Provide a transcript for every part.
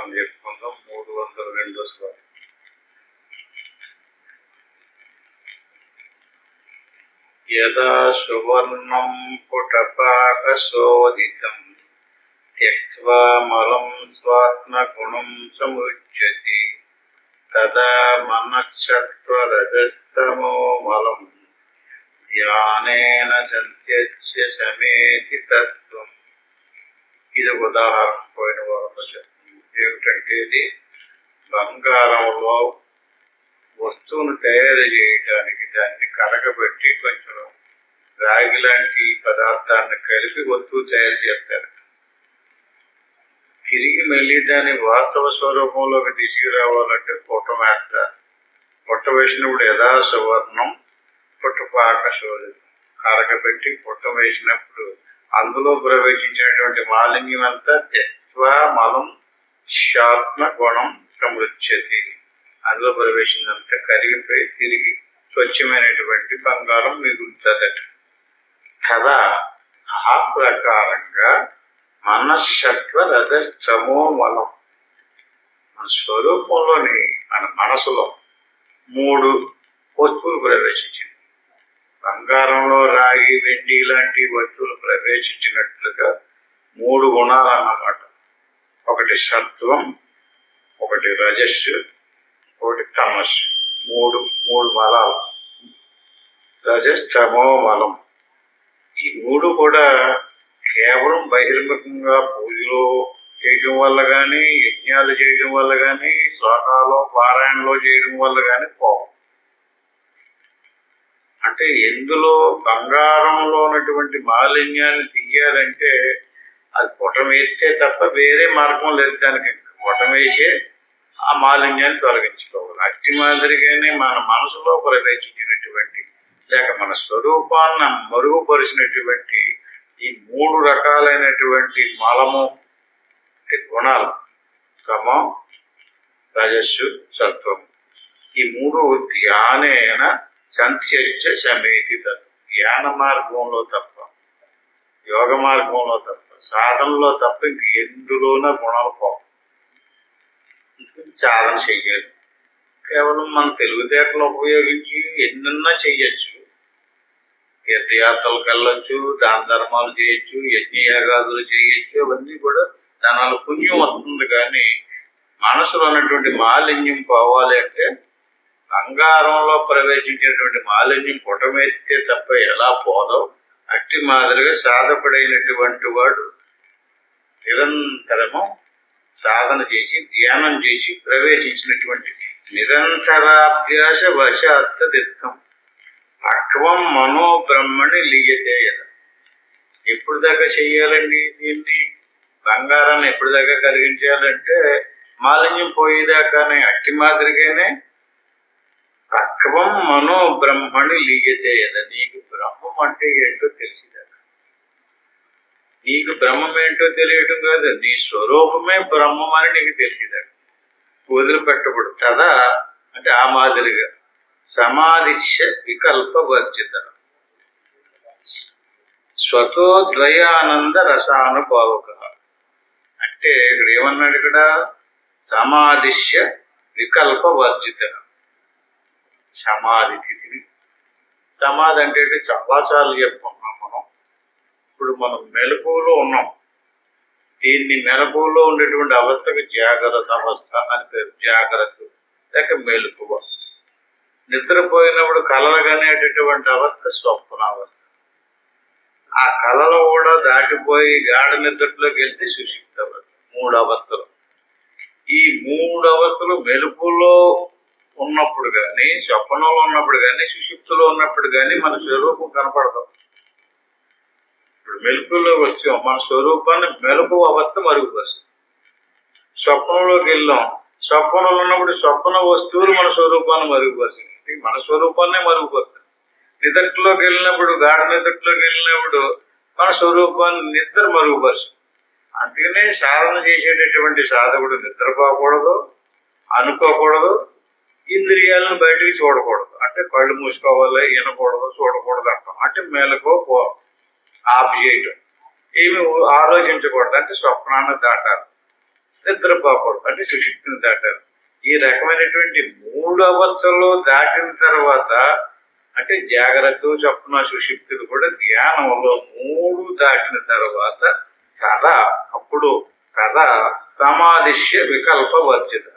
మనం చెప్పుకుందాం. 302 శ్లోకం. యదా సువర్ణం పుటపాకశోదితం త్యక్త్వా మలం స్వాత్మగుణం సముచ్యతి తదా మనశ్చత్వరజస్తమో మలం ధ్యానేన సంత్యజ్య శమేతి తత్వం. ఇది ఒక ఉదాహరణ పోయిన వారంలో చెప్తుంది. ఏమిటంటే ఇది బంగారంలో వస్తువును తయారు చేయడానికి దాన్ని కరగబెట్టి కొంచెం రాగి లాంటి పదార్థాన్ని కలిపి వస్తువు తయారు చేస్తారు. తిరిగి మళ్ళీ దాని వాస్తవ స్వరూపంలోకి తీసుకురావాలంటే పుట్ట వేస్తారు. పుట్ట వేసినప్పుడు యథా సువర్ణం పుట్టపాకశోదితం, కరగబెట్టి పుట్ట వేసినప్పుడు అందులో ప్రవేశించినటువంటి మాలిన్యం అంతా త్యక్త్వా మలం శాత్మ గుణం సమృచ్యతి, అందులో ప్రవేశించినంతా కరిగిపోయి తిరిగి స్వచ్ఛమైనటువంటి బంగారం మిగులుతుందట. కదా ఆ ప్రకారంగా మనశ్శత్వ రజస్తమో మలం, మన స్వరూపంలోని మన మనసులో 3 వస్తువులు ప్రవేశించింది. బంగారంలో రాగి వెండి లాంటి వస్తువులు ప్రవేశించినట్లుగా 3 గుణాలు అన్నమాట. ఒకటి సత్వం, ఒకటి రజస్సు, ఒకటి తమస్సు. మూడు మలాలు, రజస్తమో మలం. ఈ 3 కూడా కేవలం బహిర్ముఖంగా పూజలో చేయడం వల్ల కానీ, యజ్ఞాలు చేయడం వల్ల కానీ, శ్లోకాలు పారాయణలో చేయడం వల్ల కానీ పోవు. అంటే ఎందులో బంగారంలో ఉన్నటువంటి మాలిన్యాన్ని తీయాలంటే అది పుటమేస్తే తప్ప వేరే మార్గం లేదు. దానికి పుటమేసే ఆ మాలిన్యాన్ని తొలగించుకోవాలి. అట్టి మాదిరిగానే మన మనసులో ప్రవేశించినటువంటి లేక మన స్వరూపాన్ని మరుగుపరిచినటువంటి ఈ 3 రకాలైనటువంటి మలము గుణాలు, తమో రజస్సు సత్వం, ఈ 3 ధ్యానేన సంత్యజ్య శమేతి తత్వం. ధ్యాన మార్గంలో తప్ప, యోగ మార్గంలో తప్ప, సాధనలో తప్ప ఇంక ఎందులోన గుణాలు పోవు. సాధన చెయ్యాలి. కేవలం మన తెలివితేటలు ఉపయోగించి ఎన్నన్నా చెయ్యొచ్చు. తీర్థయాత్రలకు వెళ్ళొచ్చు, దాన ధర్మాలు చేయొచ్చు, యజ్ఞయాగాదులు చేయొచ్చు. అవన్నీ కూడా దానివల్ల పుణ్యం వస్తుంది. కానీ మనసులో ఉన్నటువంటి మాలిన్యం పోవాలి అంటే బంగారంలో ప్రవేశించినటువంటి మాలిన్యం పుటమెత్తే తప్ప ఎలా పోదో అట్టి మాదిరిగా సాధకుడైనటువంటి వాడు నిరంతరము సాధన చేసి ధ్యానం చేసి ప్రవేశించినటువంటి నిరంతరాభ్యాస వశాత్తదిత్తం అక్వం మనో బ్రహ్మణి లీయతే యద. ఎప్పుడు దాకా చెయ్యాలండి దీన్ని? బంగారాన్ని ఎప్పుడు దాకా కలిగించాలంటే మాలిన్యం పోయేదాకానే. అట్టి మాదిరిగానే అక్వం మనో బ్రహ్మణి లీయతే యద. నీకు బ్రహ్మం అంటే ఏంటో తెలిసేదాకా. నీకు బ్రహ్మం ఏంటో తెలియటం కాదు, నీ స్వరూపమే బ్రహ్మం అని నీకు తెలిసేదాకా వదిలిపెట్టబడు. కదా అంటే ఆ మాదిరిగా సమాధిశ్య వికల్పవర్జిత స్వతో ద్వయానంద రసానుభావక. అంటే ఇక్కడ ఏమన్నాడు? ఇక్కడ సమాధిశ్య వికల్పవర్జిత. సమాధి స్థితిని, సమాధి అంటే చాలా సార్లు చెప్పుకుంటున్నాం మనం. ఇప్పుడు మనం మెలకువలో ఉన్నాం. దీన్ని మెలకువలో ఉండేటువంటి అవస్థకు జాగ్రత్త అవస్థ అని పేరు. జాగ్రత్త లేక మెలకువ. నిద్రపోయినప్పుడు కలలుగనేటటువంటి అవస్థ స్వప్నావస్థ. ఆ కళలు కూడా దాటిపోయి గాఢ నిద్రలోకి వెళ్తే సుషుప్త అవస్థ. 3 అవస్థలు. ఈ 3 అవస్థలు మెలుపులో ఉన్నప్పుడు కానీ, స్వప్నంలో ఉన్నప్పుడు కానీ, సుషుప్తిలో ఉన్నప్పుడు కానీ మన స్వరూపం కనపడతాం. ఇప్పుడు మెలుపులోకి వచ్చాం, మన స్వరూపాన్ని మెలుపు అవస్థ మరుగుపరుస్తుంది. స్వప్నంలోకి వెళ్ళాం, స్వప్నంలో ఉన్నప్పుడు స్వప్న వస్తువులు మన స్వరూపాన్ని మరుగుపరుస్తుంది. మన స్వరూపాన్నే మరుగుపరుస్తుంది. నిద్రలోకి వెళ్ళినప్పుడు, గాఢ నిద్రలోకి వెళ్ళినప్పుడు మన స్వరూపాన్ని నిద్ర మరుగుపరుస్తుంది. అందుకనే సాధన చేసేటటువంటి సాధకుడు నిద్రపోకూడదు, అనుకోకూడదు, ఇంద్రియాలను బయటికి చూడకూడదు. అంటే కళ్ళు మూసుకోవాలి, వినకూడదు, చూడకూడదు అంటాం. అంటే మేలుకో ఆఫ్ చేయటం, ఏమి ఆలోచించకూడదు. అంటే స్వప్నాన్ని దాటాలి. నిద్రపోకూడదు, అంటే సుషుప్తిని దాటారు. ఈ రకమైనటువంటి 3 అవస్థలు దాటిన తర్వాత అంటే జాగ్రత్త, స్వప్న, సుషుప్తులు కూడా ధ్యానంలో 3 దాటిన తర్వాత అప్పుడు కథ సమాధిష్య వికల్ప వర్జిత.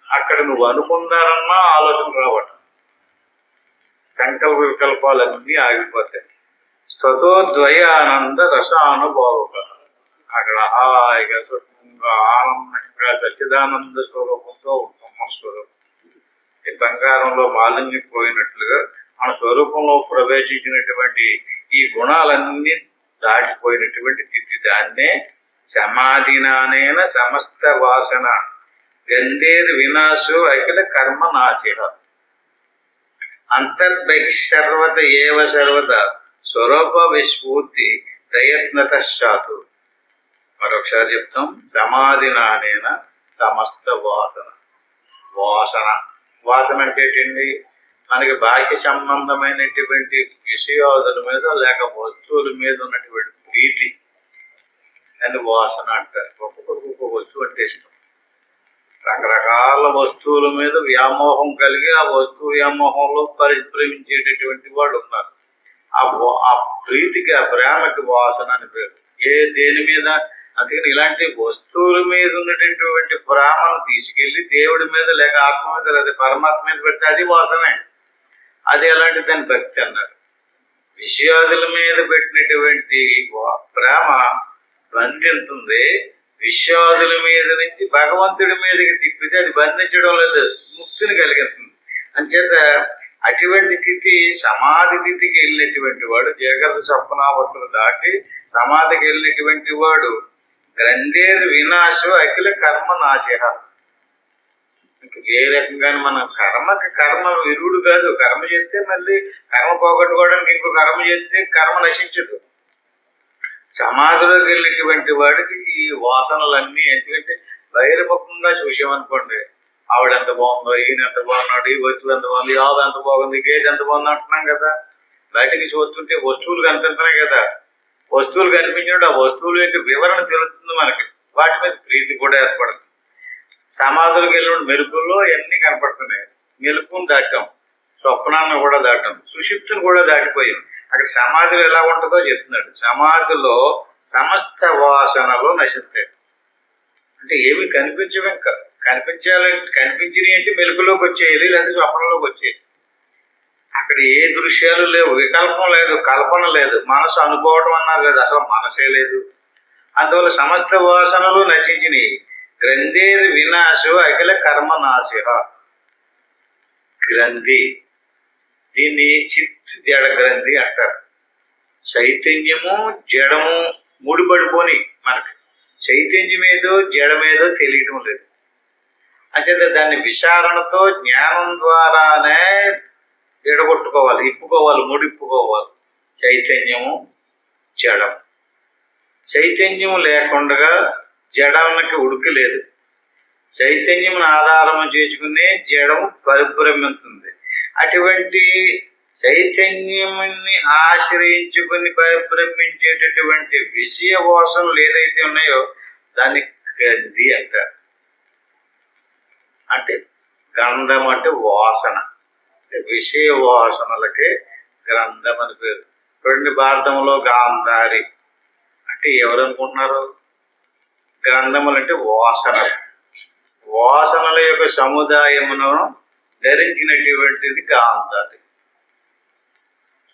అక్కడ నువ్వు అనుకుందానన్నా ఆలోచన రావటం, సంకల్ప వికల్పాలన్నీ ఆగిపోతాయి. స్వతోద్వయానంద రసానుభావక. అక్కడ హాయిగా సుఖంగా ఆనందంగా సచ్చిదానంద స్వరూపంతో ఉంటాం. మన స్వరూపం ఈ బంగారంలో మాలిన్యం పోయినట్లుగా మన స్వరూపంలో ప్రవేశించినటువంటి ఈ గుణాలన్నీ దాటిపోయినటువంటి స్థితి, దాన్నే సమాధినానేన సమస్త వాసన గంధేర్ వినాశో అఖిల కర్మ నాశిహ అంతర్బహిర్సర్వత ఏవ సర్వత స్వరూప విస్ఫూర్తి ప్రయత్నత శాతు. మరొకసారి చెప్తాం. సమాధినానేన సమస్త వాసన అంటే ఏంటండి? మనకి బాహ్య సంబంధమైనటువంటి విషయాదుల మీద లేక వస్తువుల మీద ఉన్నటువంటి ప్రీతి అని వాసన అంటారు. ఒక్కొక్కరికి ఒక్కొక్క వస్తువు అంటే ఇష్టం. రకరకాల వస్తువుల మీద వ్యామోహం కలిగి ఆ వస్తువు వ్యామోహంలో పరిభ్రమించేటటువంటి వాళ్ళు ఉన్నారు. ఆ ప్రీతికి, ఆ ప్రేమకి వాసన అని పేరు. దేని మీద? అందుకని ఇలాంటి వస్తువుల మీద ఉన్నటువంటి ప్రేమను తీసుకెళ్లి దేవుడి మీద లేక ఆత్మ మీద లేదా పరమాత్మ మీద పెడితే అది వాసనే. అది ఎలాంటి దాని భక్తి అన్నారు. విషయాదుల మీద పెట్టినటువంటి ప్రేమ బంధిస్తుంది. విషయాదుల మీద నుంచి భగవంతుడి మీదకి తిప్పితే అది బంధించడం లేదు, ముక్తిని కలిగిస్తుంది. అంచేత అటువంటి స్థితి సమాధి స్థితికి వెళ్ళినటువంటి వాడు, జాగ్రత్త స్వప్నావస్థలు దాటి సమాధికి వెళ్ళినటువంటి వాడు గ్రంథేర్ వినాశో అఖిల కర్మ నాశిహ. ఏ రకంగానే మనం కర్మ విరుడు కాదు. కర్మ చేస్తే మళ్ళీ కర్మ పోగొట్టుకోవడానికి ఇంకో కర్మ చేస్తే కర్మ నశించదు. సమాధిలోకి వెళ్ళినటువంటి వాడికి ఈ వాసనలన్నీ, ఎందుకంటే బహిర్ముఖంగా చూసామనుకోండి, ఆవిడ ఎంత బాగుందో, ఈయన ఎంత బాగున్నాడు, ఈ వస్తువు ఎంత బాగుంది, ఆవు ఎంత బాగుంది, గేదె ఎంత బాగుంది అంటున్నాం కదా. బయటకి చూస్తుంటే వస్తువులు కనిపిస్తున్నాయి కదా. వస్తువులు కనిపించినప్పుడు ఆ వస్తువుల యొక్క వివరణ తెలుస్తుంది మనకి, వాటి మీద ప్రీతి కూడా ఏర్పడుతుంది. సమాధులకు వెళ్ళిన మెరుపుల్లో అన్నీ కనపడుతున్నాయి. మెరుపును దాటాం, స్వప్నాన్ని కూడా దాటాం, సుషుప్తిని కూడా దాటిపోయాం. అక్కడ సమాధిలో ఎలా ఉంటుందో చెప్తున్నాడు. సమాధిలో సమస్త వాసనలు నశిస్తాయి. అంటే ఏమి కనిపించవే, కనిపించినవి అంటే మెలుపులోకి వచ్చేయాలి, లేదా స్వప్నంలోకి వచ్చేయాలి. అక్కడ ఏ దృశ్యాలు లేవు, వికల్పం లేదు, కల్పన లేదు, మనసు అనుకోవడం అన్నది లేదు, అసలు మనసే లేదు. అందువల్ల సమస్త వాసనలు నశించినాయి. గ్రంథేర్ వినాశో అఖిల కర్మ నాశిహ. గ్రంథి, దీన్ని చిత్ జడ గ్రంథి అంటారు. చైతన్యము జడము ముడిపడిపోని మనకి చైతన్యమేదో జడమేదో తెలియటం లేదు. అంచేత దాన్ని విచారణతో జ్ఞానం ద్వారానే ఎడగొట్టుకోవాలి, ఇప్పుకోవాలి, ముడిప్పుకోవాలి. చైతన్యము జడం. చైతన్యము లేకుండా జడానికి ఉడికి లేదు. చైతన్యమును ఆధారము చేసుకునే జడము పరిభ్రమిస్తుంది. అటువంటి చైతన్యముని ఆశ్రయించుకుని పరిభ్రమించేటటువంటి విషయ వాసనలు ఏదైతే ఉన్నాయో దాన్ని గ్రంథి అంటారు. అంటే గంధం అంటే వాసన, విషయ వాసనలకే గ్రంథం అని పేరు. చూడండి, భారతంలో గాంధారి అంటే ఎవరు అనుకుంటున్నారు? గ్రంథములు అంటే వాసనలు. వాసనల యొక్క సముదాయమును ధరించినటువంటిది గాంధారి.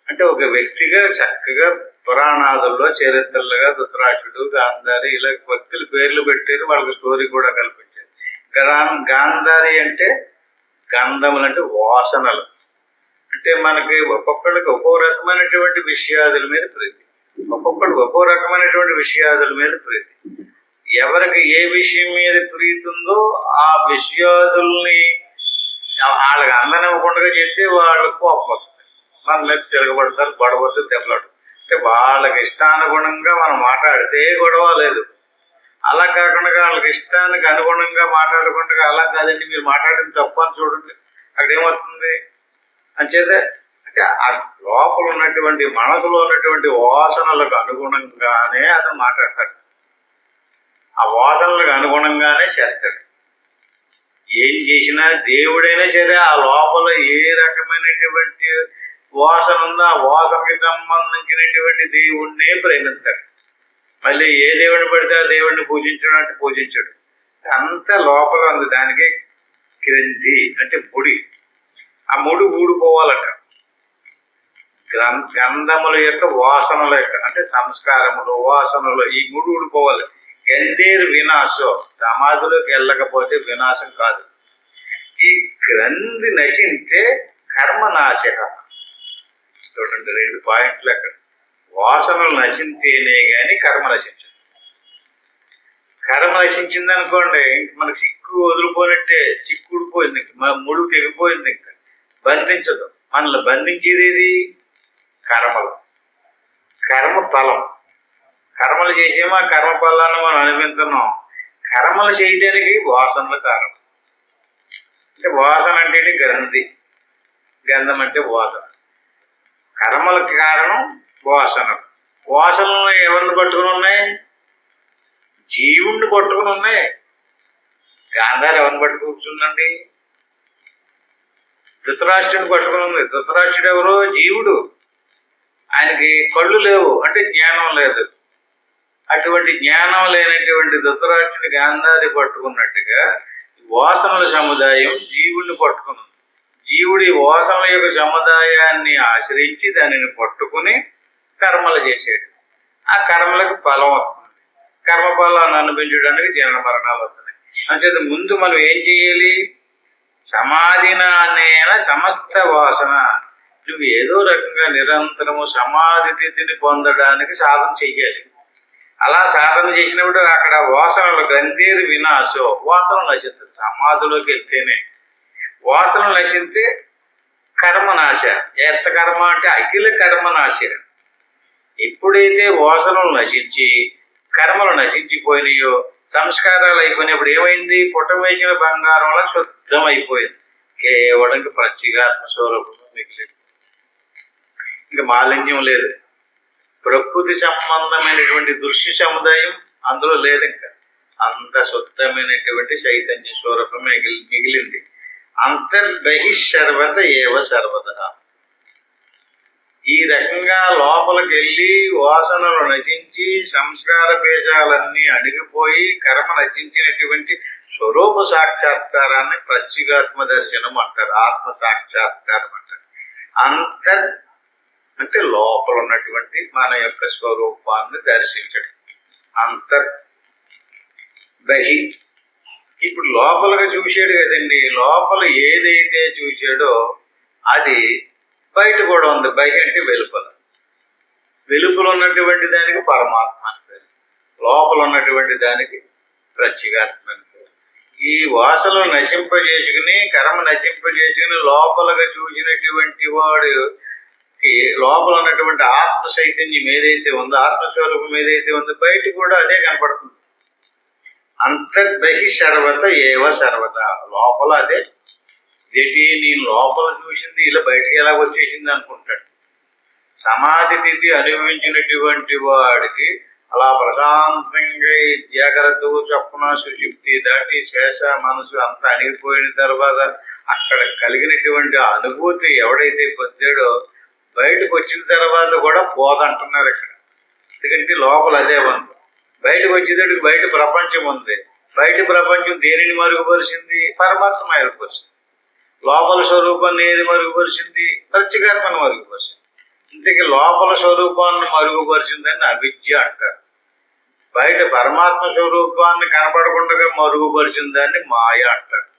అంటే ఒక వ్యక్తిగా చక్కగా పురాణాదుల్లో చరిత్రలుగా ధృతరాష్ట్రుడు, గాంధారి ఇలా వ్యక్తులు పేర్లు పెట్టారు, వాళ్ళకి స్టోరీ కూడా కల్పించారు. గాంధారి అంటే గంధములు అంటే వాసనలు. అంటే మనకి ఒక్కొక్కడికి ఒక్కో రకమైనటువంటి విషయాదుల మీద ప్రీతి, ఒక్కొక్కడికి ఒక్కో రకమైనటువంటి విషయాదుల మీద ప్రీతి. ఎవరికి ఏ విషయం మీద ప్రీతి ఉందో ఆ విషయాదుల్ని వాళ్ళకి అందనివ్వకుండా చేస్తే వాళ్ళకు కోపం వస్తుంది, మన మీద తిరగబడతారు, గొడవతో దెబ్బలాడు. అంటే వాళ్ళకి ఇష్టానుగుణంగా మనం మాట్లాడితే గొడవ లేదు. అలా కాకుండా వాళ్ళకి ఇష్టానికి అనుగుణంగా మాట్లాడకుండా అలా కాదండి మీరు మాట్లాడిన తప్పు అని చూడండి, అక్కడ ఏమవుతుంది? అంచేత అంటే ఆ లోపల ఉన్నటువంటి మనసులో ఉన్నటువంటి వాసనలకు అనుగుణంగానే అతను మాట్లాడతాడు. ఆ వాసనలకు అనుగుణంగానే చేస్తాడు. ఏం చేసినా దేవుడైనా సరే ఆ లోపల ఏ రకమైనటువంటి వాసన ఉందో ఆ వాసనకి సంబంధించినటువంటి దేవుణ్ణే ప్రేమిస్తాడు. మళ్ళీ ఏ దేవుడిని పడితే ఆ దేవుడిని పూజించడం అంటే పూజించడు. అంత లోపల ఉంది. దానికి గ్రంథి అంటే ముడి. ఆ ముడి ఊడిపోవాలట. గంధముల యొక్క వాసనల యొక్క అంటే సంస్కారములు వాసనలు ఈ ముడి ఊడిపోవాలి. గంధేరు వినాశం. సమాధిలోకి వెళ్ళకపోతే వినాశం కాదు. ఈ గ్రంథి నశించే కర్మనాశ. చూడండి 2 పాయింట్లు అక్కడ. వాసనలు నశించేనే గాని కర్మ నశించదు. కర్మ నశించింది అనుకోండి మనకు చిక్కు వదిలిపోయినట్టే. చిక్కు ఊడిపోయింది, ముడు తెగిపోయింది. ఇంకా బంధించదు. మనల్ని బంధించేది ఏది? కర్మలు. కర్మ ఫలం. కర్మలు చేసేమో ఆ కర్మ ఫలాన్ని మనం అనుభవిస్తున్నాం. కర్మలు చేయడానికి వాసనలు కారణం. అంటే వాసన అంటే గ్రంథి, గంధం అంటే వాసన. కర్మలకు కారణం వాసనలు. వాసనలు ఎవరిని పట్టుకుని ఉన్నాయి? జీవుణ్ణి పట్టుకుని ఉన్నాయి. గాంధారి ఎవరిని పట్టుకు కూర్చుందండి? ధృతరాష్ట్రుడిని పట్టుకుని ఉంది. ధృతరాష్ట్రుడు ఎవరు? జీవుడు. ఆయనకి కళ్ళు లేవు అంటే జ్ఞానం లేదు. అటువంటి జ్ఞానం లేనటువంటి ధృతరాష్ట్రుడి గాంధారి పట్టుకున్నట్టుగా వాసనల సముదాయం జీవుడిని పట్టుకున్నది. జీవుడి వాసనల యొక్క సముదాయాన్ని ఆశ్రయించి దానిని పట్టుకుని కర్మలు చేసేది. ఆ కర్మలకు ఫలం వస్తుంది. కర్మ ఫలాన్ని అనుభవించడానికి జనన మరణాలు వస్తున్నాయి. అంటే ముందు మనం ఏం చేయాలి? సమాధినానేన సమస్త వాసన. నువ్వు ఏదో రకంగా నిరంతరము సమాధి స్థితిని పొందడానికి సాధన చెయ్యాలి. అలా సాధన చేసినప్పుడు అక్కడ వాసనలు గ్రంథేరు వినాశో. వాసనలు నశిస్తుంది. సమాధిలోకి వెళ్తేనే వాసనలు నశిస్తే కర్మనాశ. ఎంత కర్మ అంటే అఖిల కర్మనాశ. ఎప్పుడైతే వాసనలు నశించి కర్మలు నశించిపోయినాయో, సంస్కారాలు అయిపోయినప్పుడు ఏమైంది? పుటం వేసిన బంగారంలో శుద్ధం అయిపోయింది. కేవలం ప్రత్యేగాత్మ స్వరూపం మిగిలింది. ఇంకా మాలిన్యం లేదు. ప్రకృతి సంబంధమైనటువంటి దృశ్య సముదాయం అందులో లేదు. ఇంకా అంత శుద్ధమైనటువంటి చైతన్య స్వరూపం మిగిలింది. అంతర్బహిసర్వత ఏవ సర్వత. ఈ రకంగా లోపలికి వెళ్ళి వాసనలు నశించి సంస్కార బీజాలన్నీ అణిగిపోయి కర్మ నశించినటువంటి స్వరూప సాక్షాత్కారాన్ని ప్రత్యేగాత్మ దర్శనం అంటారు. ఆత్మ సాక్షాత్కారం అంటారు. అంతర్ అంటే లోపల ఉన్నటువంటి మన యొక్క స్వరూపాన్ని దర్శించడం. అంతర్ బహి. ఇప్పుడు లోపలగా చూసాడు కదండి. లోపల ఏదైతే చూసాడో అది బయట కూడా ఉంది. బయట అంటే వెలుపల. వెలుపల ఉన్నటువంటి దానికి పరమాత్మ అని పేరు. లోపల ఉన్నటువంటి దానికి ప్రత్యేగాత్మ అని పేరు. ఈ వాసనలు నశింపజేసుకుని కర్మ నశింపజేసుకుని లోపలగా చూసినటువంటి వాడు లోపల ఉన్నటువంటి ఆత్మ చైతన్యం ఏదైతే ఉందో, ఆత్మస్వరూపం ఏదైతే ఉందో బయట కూడా అదే కనపడుతుంది. అంతర్బహి సర్వత ఏవ సర్వత. లోపల అదే. ఇదేంటి నేను లోపల చూసింది ఇలా బయటకు ఎలా వచ్చేసింది అనుకుంటాడు. సమాధి స్థితి అనుభవించినటువంటి వాడికి అలా ప్రశాంతంగా జాగ్రత్త చప్పున సుషుప్తి దాటి శ్వాస మనసు అంతా అణిగిపోయిన తర్వాత అక్కడ కలిగినటువంటి అనుభూతి ఎవడైతే పొందాడో బయటకు వచ్చిన తర్వాత కూడా పోదంటున్నారు ఇక్కడ. ఎందుకంటే లోపల అదే ఉంది. బయటకు వచ్చేటప్పుడు బయట ప్రపంచం ఉంది. బయట ప్రపంచం దేనిని మరుగుపరిచింది? పరమాత్మ మరుగుపరిచింది. లోపల స్వరూపాన్ని ఏది మరుగుపరిచింది? ప్రత్యేగాత్మను మరుగుపరిచింది. ఇంతకీ లోపల స్వరూపాన్ని మరుగుపరిచిందని అవిద్య అంటారు. బయట పరమాత్మ స్వరూపాన్ని కనపడకుండా మరుగుపరిచిందాన్ని మాయ అంటారు.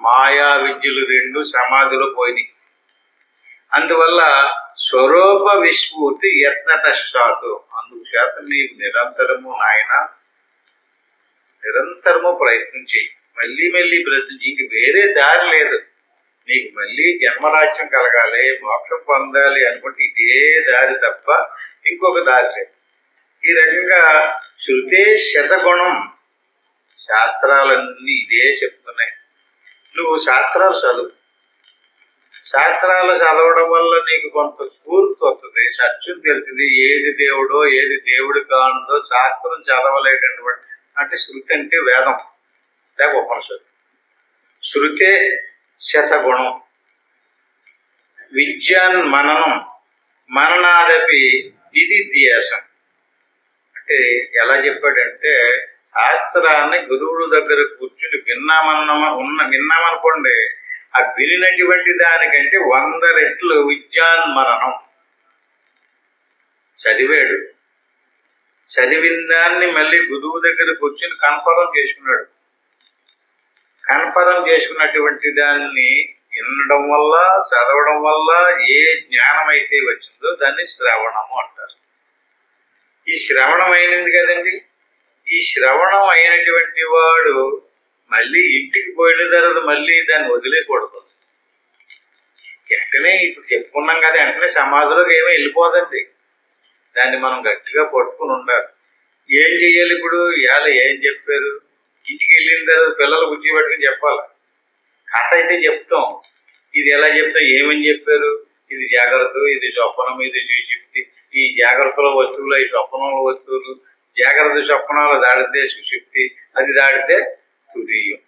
మాయా విద్యలు 2 సమాధిలో పోయినాయి. అందువల్ల స్వరూప విస్మృతి యత్నతశ్చాతు. అందుచేత నీవు నిరంతరము నాయన నిరంతరము ప్రయత్నం చేయి. మళ్ళీ మళ్ళీ ప్రయత్నం. ఇంక వేరే దారి లేదు. నీకు మళ్ళీ జన్మరాజ్యం కలగాలి, మోక్షం పొందాలి అనుకుంటే ఇదే దారి తప్ప ఇంకొక దారి లేదు. ఈ రకంగా శృతే శతగుణం. శాస్త్రాలన్నీ ఇదే చెప్తున్నాయి. నువ్వు శాస్త్రాలు చదువు. శాస్త్రాలు చదవడం వల్ల నీకు కొంత స్ఫూర్తి వస్తుంది. సత్యం తెలుస్తుంది. ఏది దేవుడో ఏది దేవుడు కానుందో శాస్త్రం చదవలేటటువంటి అంటే శృతి అంటే వేదం లేక ఉపనిషత్తు. శృతే శతగుణం. విద్యాన్ మననం మననాదపి నిధిధ్యాసం. అంటే ఎలా చెప్పాడంటే శాస్త్రాన్ని గురువుల దగ్గర కూర్చుని విన్నామనుకోండి, ఆ వినినటువంటి దానికంటే 100 రెట్లు విద్యాన్మరణం. చదివాడు, చదివిన దాన్ని మళ్ళీ గురువు దగ్గర కూర్చుని కన్ఫర్మ్ చేసుకున్నాడు. కన్ఫర్మ్ చేసుకున్నటువంటి దాన్ని వినడం వల్ల, చదవడం వల్ల ఏ జ్ఞానం అయితే వచ్చిందో దాన్ని శ్రవణము అంటారు. ఈ శ్రవణం అయినది కదండి, ఈ శ్రవణం అయినటువంటి వాడు మళ్ళీ ఇంటికి పోయిన తర్వాత మళ్ళీ దాన్ని వదిలేకూడదు. వెంటనే ఇప్పుడు చెప్పుకున్నాం కదా, వెంటనే సమాధిలోకి ఏమీ వెళ్ళిపోదండి. దాన్ని మనం గట్టిగా పట్టుకుని ఉండాలి. ఏం చెయ్యాలి ఇప్పుడు? ఇవాళ ఏం చెప్పారు? ఇంటికి వెళ్ళిన తర్వాత పిల్లలు బుద్ధి పట్టుకుని చెప్పాలి. కథ అయితే చెప్తాం, ఇది ఎలా చెప్తాం, ఏమని చెప్పారు, ఇది జాగ్రత్త, ఇది స్వప్నం, ఇది సుషుప్తి, ఈ జాగ్రత్తల వస్తువులు, ఈ స్వప్నంలో వస్తువులు, జాగ్రత్త స్వప్నాలు దాడితే సుషుప్తి, అది దాడితే తురీయం,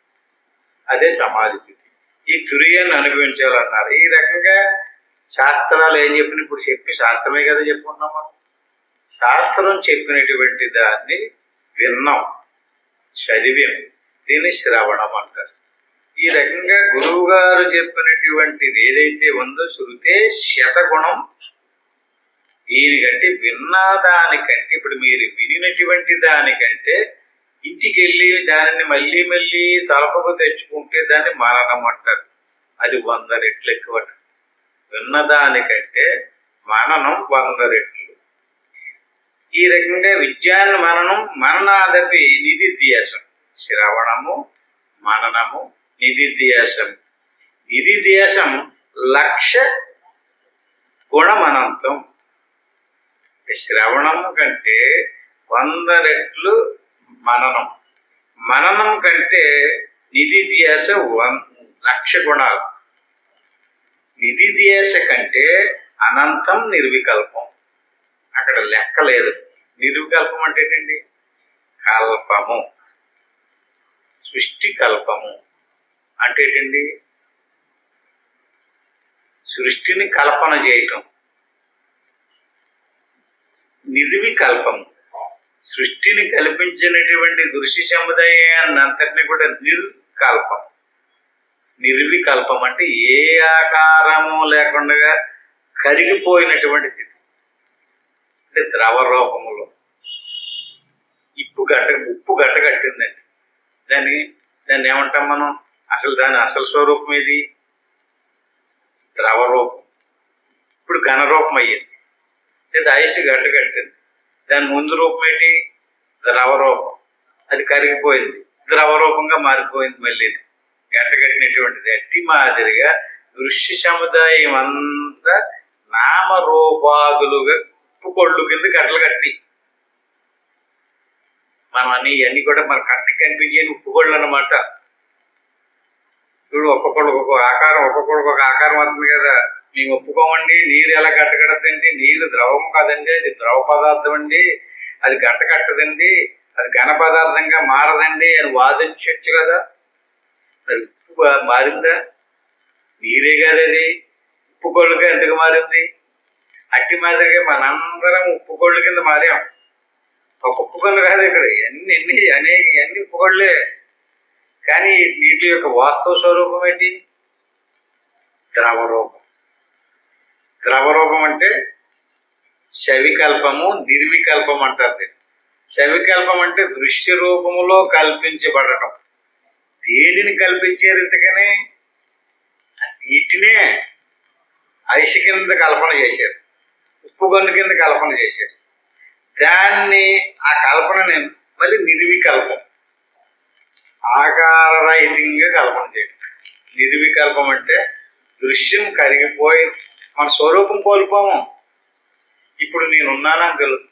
అదే సమాధి స్థితి. ఈ తురీయాన్ని అనుభవించాలన్నారు. ఈ రకంగా శాస్త్రాలు ఏం చెప్పిన ఇప్పుడు చెప్పి శాస్త్రమే కదా చెప్పుకున్నాం మనం. శాస్త్రం చెప్పినటువంటి దాన్ని విన్నాం, చదివాం, దీన్ని శ్రవణం అంటారు. ఈ రకంగా గురువు గారు చెప్పినటువంటిది ఏదైతే ఉందో శృతే శతగుణం. దీనికంటే విన్నదానికంటే, ఇప్పుడు మీరు వినినటువంటి దానికంటే ఇంటికి వెళ్ళి దానిని మళ్ళీ మళ్ళీ తలపకు తెచ్చుకుంటే దాన్ని మననం అంటారు. అది 100 రెట్లు ఎక్కువ. విన్నదానికంటే మననం 100 రెట్లు. ఈ రకంగా విద్యాన్ని మననం మననాదపి నిధిధ్యాసం. శ్రవణము, మననము, నిధిధ్యాసం. నిధిధ్యాసం 1,00,000 గుణమనంతం. శ్రవణము కంటే 100 రెట్లు మననం, మననం కంటే నిధిధ్యాస 1,00,000 గుణాలు. నిధిధ్యాస కంటే అనంతం నిర్వికల్పం. అక్కడ లెక్క లేదు. నిర్వికల్పం అంటే ఏంటండి? కల్పము, సృష్టి కల్పము అంటే ఏంటండి? సృష్టిని కల్పన చేయటం. నిర్వికల్పము, సృష్టిని కల్పించినటువంటి దృశ్య సముదాయాన్ని అంతటినీ కూడా నిర్కల్పం. నిర్వికల్పం అంటే ఏ ఆకారము లేకుండా కరిగిపోయినటువంటి స్థితి. అంటే ద్రవ రూపములో ఉప్పు గట్ట కట్టిందండి. దాన్ని ఏమంటాం మనం? దాని అసలు స్వరూపం ఏది? ద్రవ రూపం. ఇప్పుడు ఘనరూపం అయ్యింది. లేదా ఐస్ గట్ట కట్టింది. దాని ముందు రూపం ఏంటి? ద్రవ రూపం. అది కరిగిపోయింది, ద్రవ రూపంగా మారిపోయింది. మళ్ళీ గట్ట కట్టినటువంటిది. అట్టి మాదిరిగా దృశ్య సముదాయం అంతా నామరూపాదులుగా ఉప్పుకొళ్ళు కింద గట్టలు కట్టి, మనం ఇవన్నీ కూడా మన కంటికి కనిపించే ఉప్పుకొళ్ళు అన్నమాట. ఇప్పుడు ఒక్కొక్కడికి ఒక్కొక్క ఆకారం, ఒక్కొక్కడికి ఒక ఆకారం వస్తుంది కదా. మేము ఒప్పుకోమండి, నీరు ఎలా గట్ట కట్టదండి, నీరు ద్రవం కాదండి, అది ద్రవ పదార్థం అండి, అది గట్ట కట్టదండి, అది ఘన పదార్థంగా మారదండి అని వాదించవచ్చు కదా. మరి ఉప్పు మారిందా? నీరే కదా అది. ఉప్పు కొళ్ళుగా ఎందుకు మారింది? అట్టి మాదిరిగా మనందరం ఉప్పు కొళ్ళు కింద మారాం. ఒక ఉప్పు కొళ్ళు కాదు ఇక్కడ, అన్ని ఉప్పు కొళ్ళే. కానీ నీటి యొక్క వాస్తవ స్వరూపం ఏంటి? ద్రవరూపం. ద్రవరూపం అంటే శవికల్పము, నిర్వికల్పం అంటారు. శవికల్పం అంటే దృశ్య రూపములో కల్పించబడటం. దేనిని కల్పించారు ఇంతకనే? నీటినే ఐష కింద కల్పన చేశారు, ఉప్పు గన్ను కింద కల్పన చేశారు. దాన్ని ఆ కల్పనని మళ్ళీ నిర్వికల్పం, ఆకారరహితంగా కల్పన చేయడం. నిర్వికల్పం అంటే దృశ్యం కరిగిపోయి మన స్వరూపం కోల్పోము. ఇప్పుడు నేనున్నానని తెలుసు.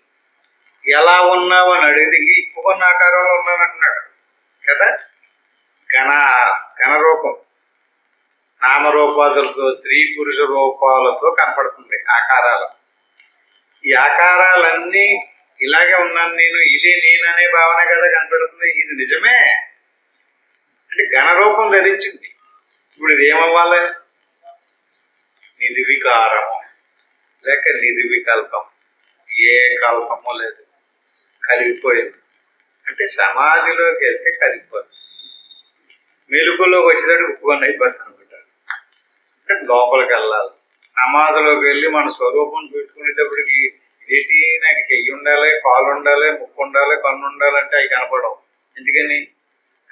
ఎలా ఉన్నావు అని అడిగితే ఇప్పుడు కొన్ని ఆకారంలో ఉన్నానంటున్నాడు కదా. ఘనరూపం నామరూపాదులతో, స్త్రీ పురుష రూపాలతో కనపడుతుంది ఆకారాలు. ఈ ఆకారాలన్నీ ఇలాగే ఉన్నాను నేను, ఇది నేననే భావన కదా కనపడుతుంది. ఇది నిజమే అంటే ఘనరూపం ధరించింది. ఇప్పుడు ఇది ఏమవ్వాలి? నిర్వికారము లేక నిర్వికల్పం. ఏ కల్పము లేదు, కరిగిపోయింది. అంటే సమాధిలోకి వెళ్తే కరిగిపోతుంది. మెలుగులోకి వచ్చేటప్పుడు ఉప్పుకొని అయిపోతుంది అనుకుంటారు. అంటే లోపలికి వెళ్ళాలి. సమాధిలోకి వెళ్ళి మన స్వరూపం చూసుకునేటప్పటికి ఏంటి, నాకు చెయ్యి ఉండాలి, కాలు ఉండాలి, ముక్కు ఉండాలి, కన్ను ఉండాలంటే అవి కనపడవు. ఎందుకని?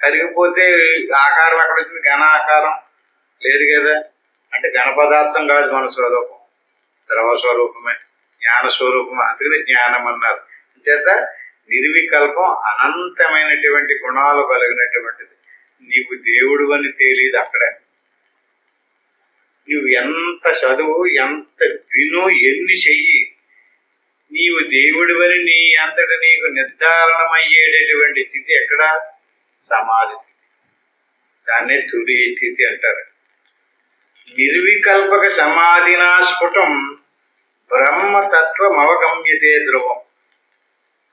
కరిగిపోతే ఆకారం ఎక్కడ వచ్చింది? ఘన ఆకారం లేదు కదా. అంటే ఘన పదార్థం కాదు మన స్వరూపం, ద్రవ స్వరూపమే, జ్ఞాన స్వరూపమే. అందుకని జ్ఞానం అన్నారు. చేత నిర్వికల్పం, అనంతమైనటువంటి గుణాలు కలిగినటువంటిది. నీవు దేవుడు అని తేలిదు అక్కడే. నువ్వు ఎంత చదువు, ఎంత విను, ఎన్ని చెయ్యి, నీవు దేవుడివని నీ అంతట నీకు నిర్ధారణమయ్యేటటువంటి స్థితి ఎక్కడ? సమాధి స్థితి. దాన్నే తుడి స్థితి అంటారు. నిర్వికల్పక సమాధినా స్ఫుటం బ్రహ్మతత్వం అవగమ్యతే ధ్రువం.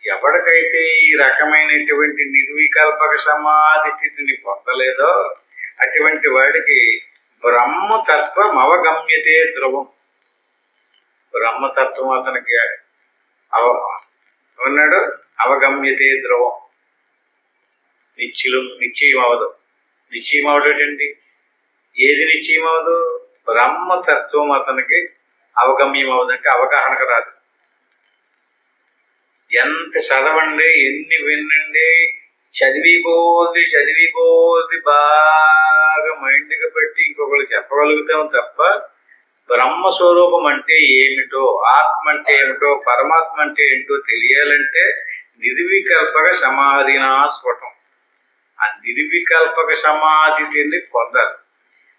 ఎవరికైతే ఈ రకమైనటువంటి నిర్వికల్పక సమాధి స్థితిని పొందలేదో అటువంటి వాడికి బ్రహ్మతత్వం అవగమ్యతే ధ్రువం. బ్రహ్మతత్వం అతనికి ఉన్నాడు, అవగమ్యతే ధ్రువం. నిశ్చయం అవదు. నిశ్చయం అవడేటండి, ఏది నిశ్చయం అవదు? బ్రహ్మతత్వం అతనికి అవగమ్యం అవదంటే అవగాహనకు రాదు. ఎంత చదవండి, ఎన్ని వినండి, చదివికోది బాగా మైండ్గా పెట్టి ఇంకొకరు చెప్పగలుగుతాం తప్ప బ్రహ్మస్వరూపం అంటే ఏమిటో, ఆత్మ అంటే ఏమిటో, పరమాత్మ అంటే ఏంటో తెలియాలంటే నిర్వికల్పక సమాధినా స్ఫుటం. ఆ నిర్వికల్పక సమాధిని పొందాలి.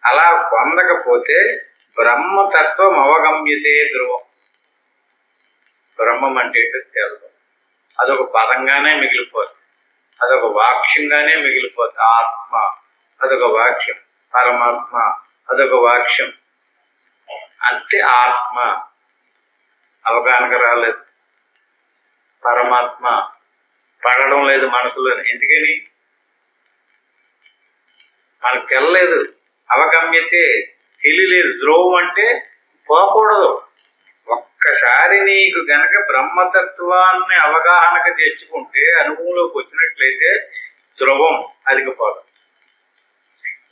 అలా పొందకపోతే బ్రహ్మతత్వం అవగమ్యతే ధ్రువం. బ్రహ్మం అంటే ఏంటో తెలుసు. అదొక పదంగానే మిగిలిపోతుంది, అదొక వాక్యంగానే మిగిలిపోతుంది. ఆత్మ అదొక వాక్యం, పరమాత్మ అదొక వాక్యం. అంటే ఆత్మ అవగాహనకు రాలేదు, పరమాత్మ పడడం లేదు మనసులో. ఎందుకని? మనకు తెల్లలేదు, అవగమ్యతే తెలియలేదు. ధ్రువం అంటే పోకూడదు. ఒక్కసారి నీకు గనక బ్రహ్మతత్వాన్ని అవగాహనకు తెచ్చుకుంటే, అనుభవంలోకి వచ్చినట్లయితే ధ్రువం అదిగిపోదు.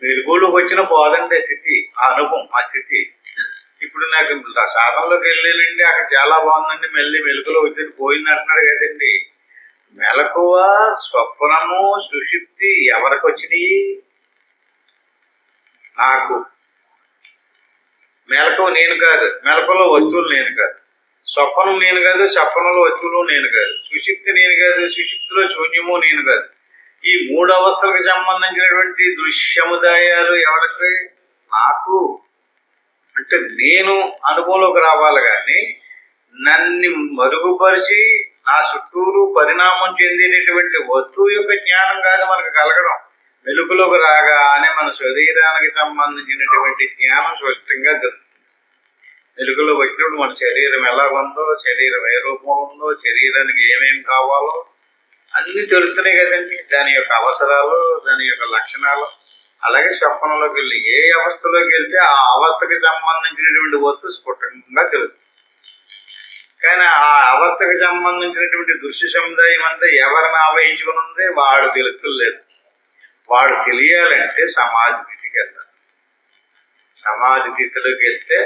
వెలుగులోకి వచ్చిన పోదంటే స్థితి, ఆ అనుభవం, ఆ స్థితి. ఇప్పుడు నాకు సాధనలోకి వెళ్ళాలండి, అక్కడ చాలా బాగుందండి, మళ్ళీ మెలుగులో వచ్చేది పోయింది అంటున్నాడు కదండి. మెలకువ, స్వప్నము, సుషుప్తి ఎవరికి వచ్చినాయి? నాకు. మెలకువ నేను కాదు, మెలకువలో వస్తువులు నేను కాదు. స్వప్నం నేను కాదు, స్వప్నంలో వస్తువులు నేను కాదు. సుషుప్తి నేను కాదు, సుషుప్తిలో శూన్యము నేను కాదు. ఈ మూడు అవస్థలకు సంబంధించినటువంటి దృశ్యముదాయాలు ఎవరికి? నాకు. అంటే నేను అనుభవంలోకి రావాలి కానీ నన్ను మరుగుపరిచి నా చుట్టూరు పరిణామం చెందేటటువంటి వస్తువు యొక్క జ్ఞానం కాదు మనకు కలగడం. వెలుగులోకి రాగానే మన శరీరానికి సంబంధించినటువంటి జ్ఞానం స్పష్టంగా దొరుకుతుంది. వెలుగులో వచ్చినప్పుడు మన శరీరం ఎలా ఉందో, శరీరం ఏ రూపంలో ఉందో, శరీరానికి ఏమేమి కావాలో అన్ని తెలుస్తున్నాయి కదండి. దాని యొక్క అవసరాలు, దాని యొక్క లక్షణాలు. అలాగే స్వప్నంలోకి వెళ్ళి ఏ అవస్థలోకి వెళ్తే ఆ అవస్థకి సంబంధించినటువంటి వస్తువు స్ఫుటంగా తెలుస్తుంది. కానీ ఆ అవస్థకి సంబంధించినటువంటి దృశ్య సముదాయం అంతా ఎవరిని ఆవహించుకుని ఉంది వాడు తెలుసుకోలేదు. వాడు తెలియాలంటే సమాధి స్థితికి వెళ్తాడు. సమాధి స్థితిలోకి వెళ్తే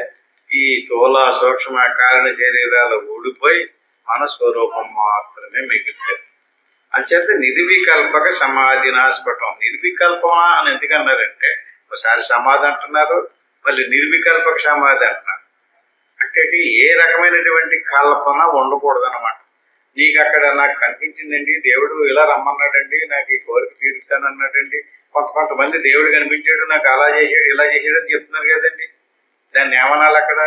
ఈ స్థూల సూక్ష్మ కారణ శరీరాలు ఊడిపోయి మన స్వరూపం మాత్రమే మిగులుతాయి. అంచేత నిర్వికల్పక సమాధి నాస్పటం. నిర్వికల్పం అని ఎందుకన్నారంటే, ఒకసారి సమాధి అంటున్నారు, మళ్ళీ నిర్వికల్పక సమాధి అంటున్నారు. అంటే ఏ రకమైనటువంటి కల్పన ఉండకూడదన్నమాట. నీకు అక్కడ నాకు కనిపించిందండి, దేవుడు ఇలా రమ్మన్నాడండి, నాకు ఈ కోరిక తీరుస్తానన్నాడండి. కొంతమంది దేవుడు కనిపించాడు, నాకు అలా చేశాడు, ఇలా చేశాడు అని చెప్తున్నారు కదండి. దాన్ని ఏమనాలి అక్కడ?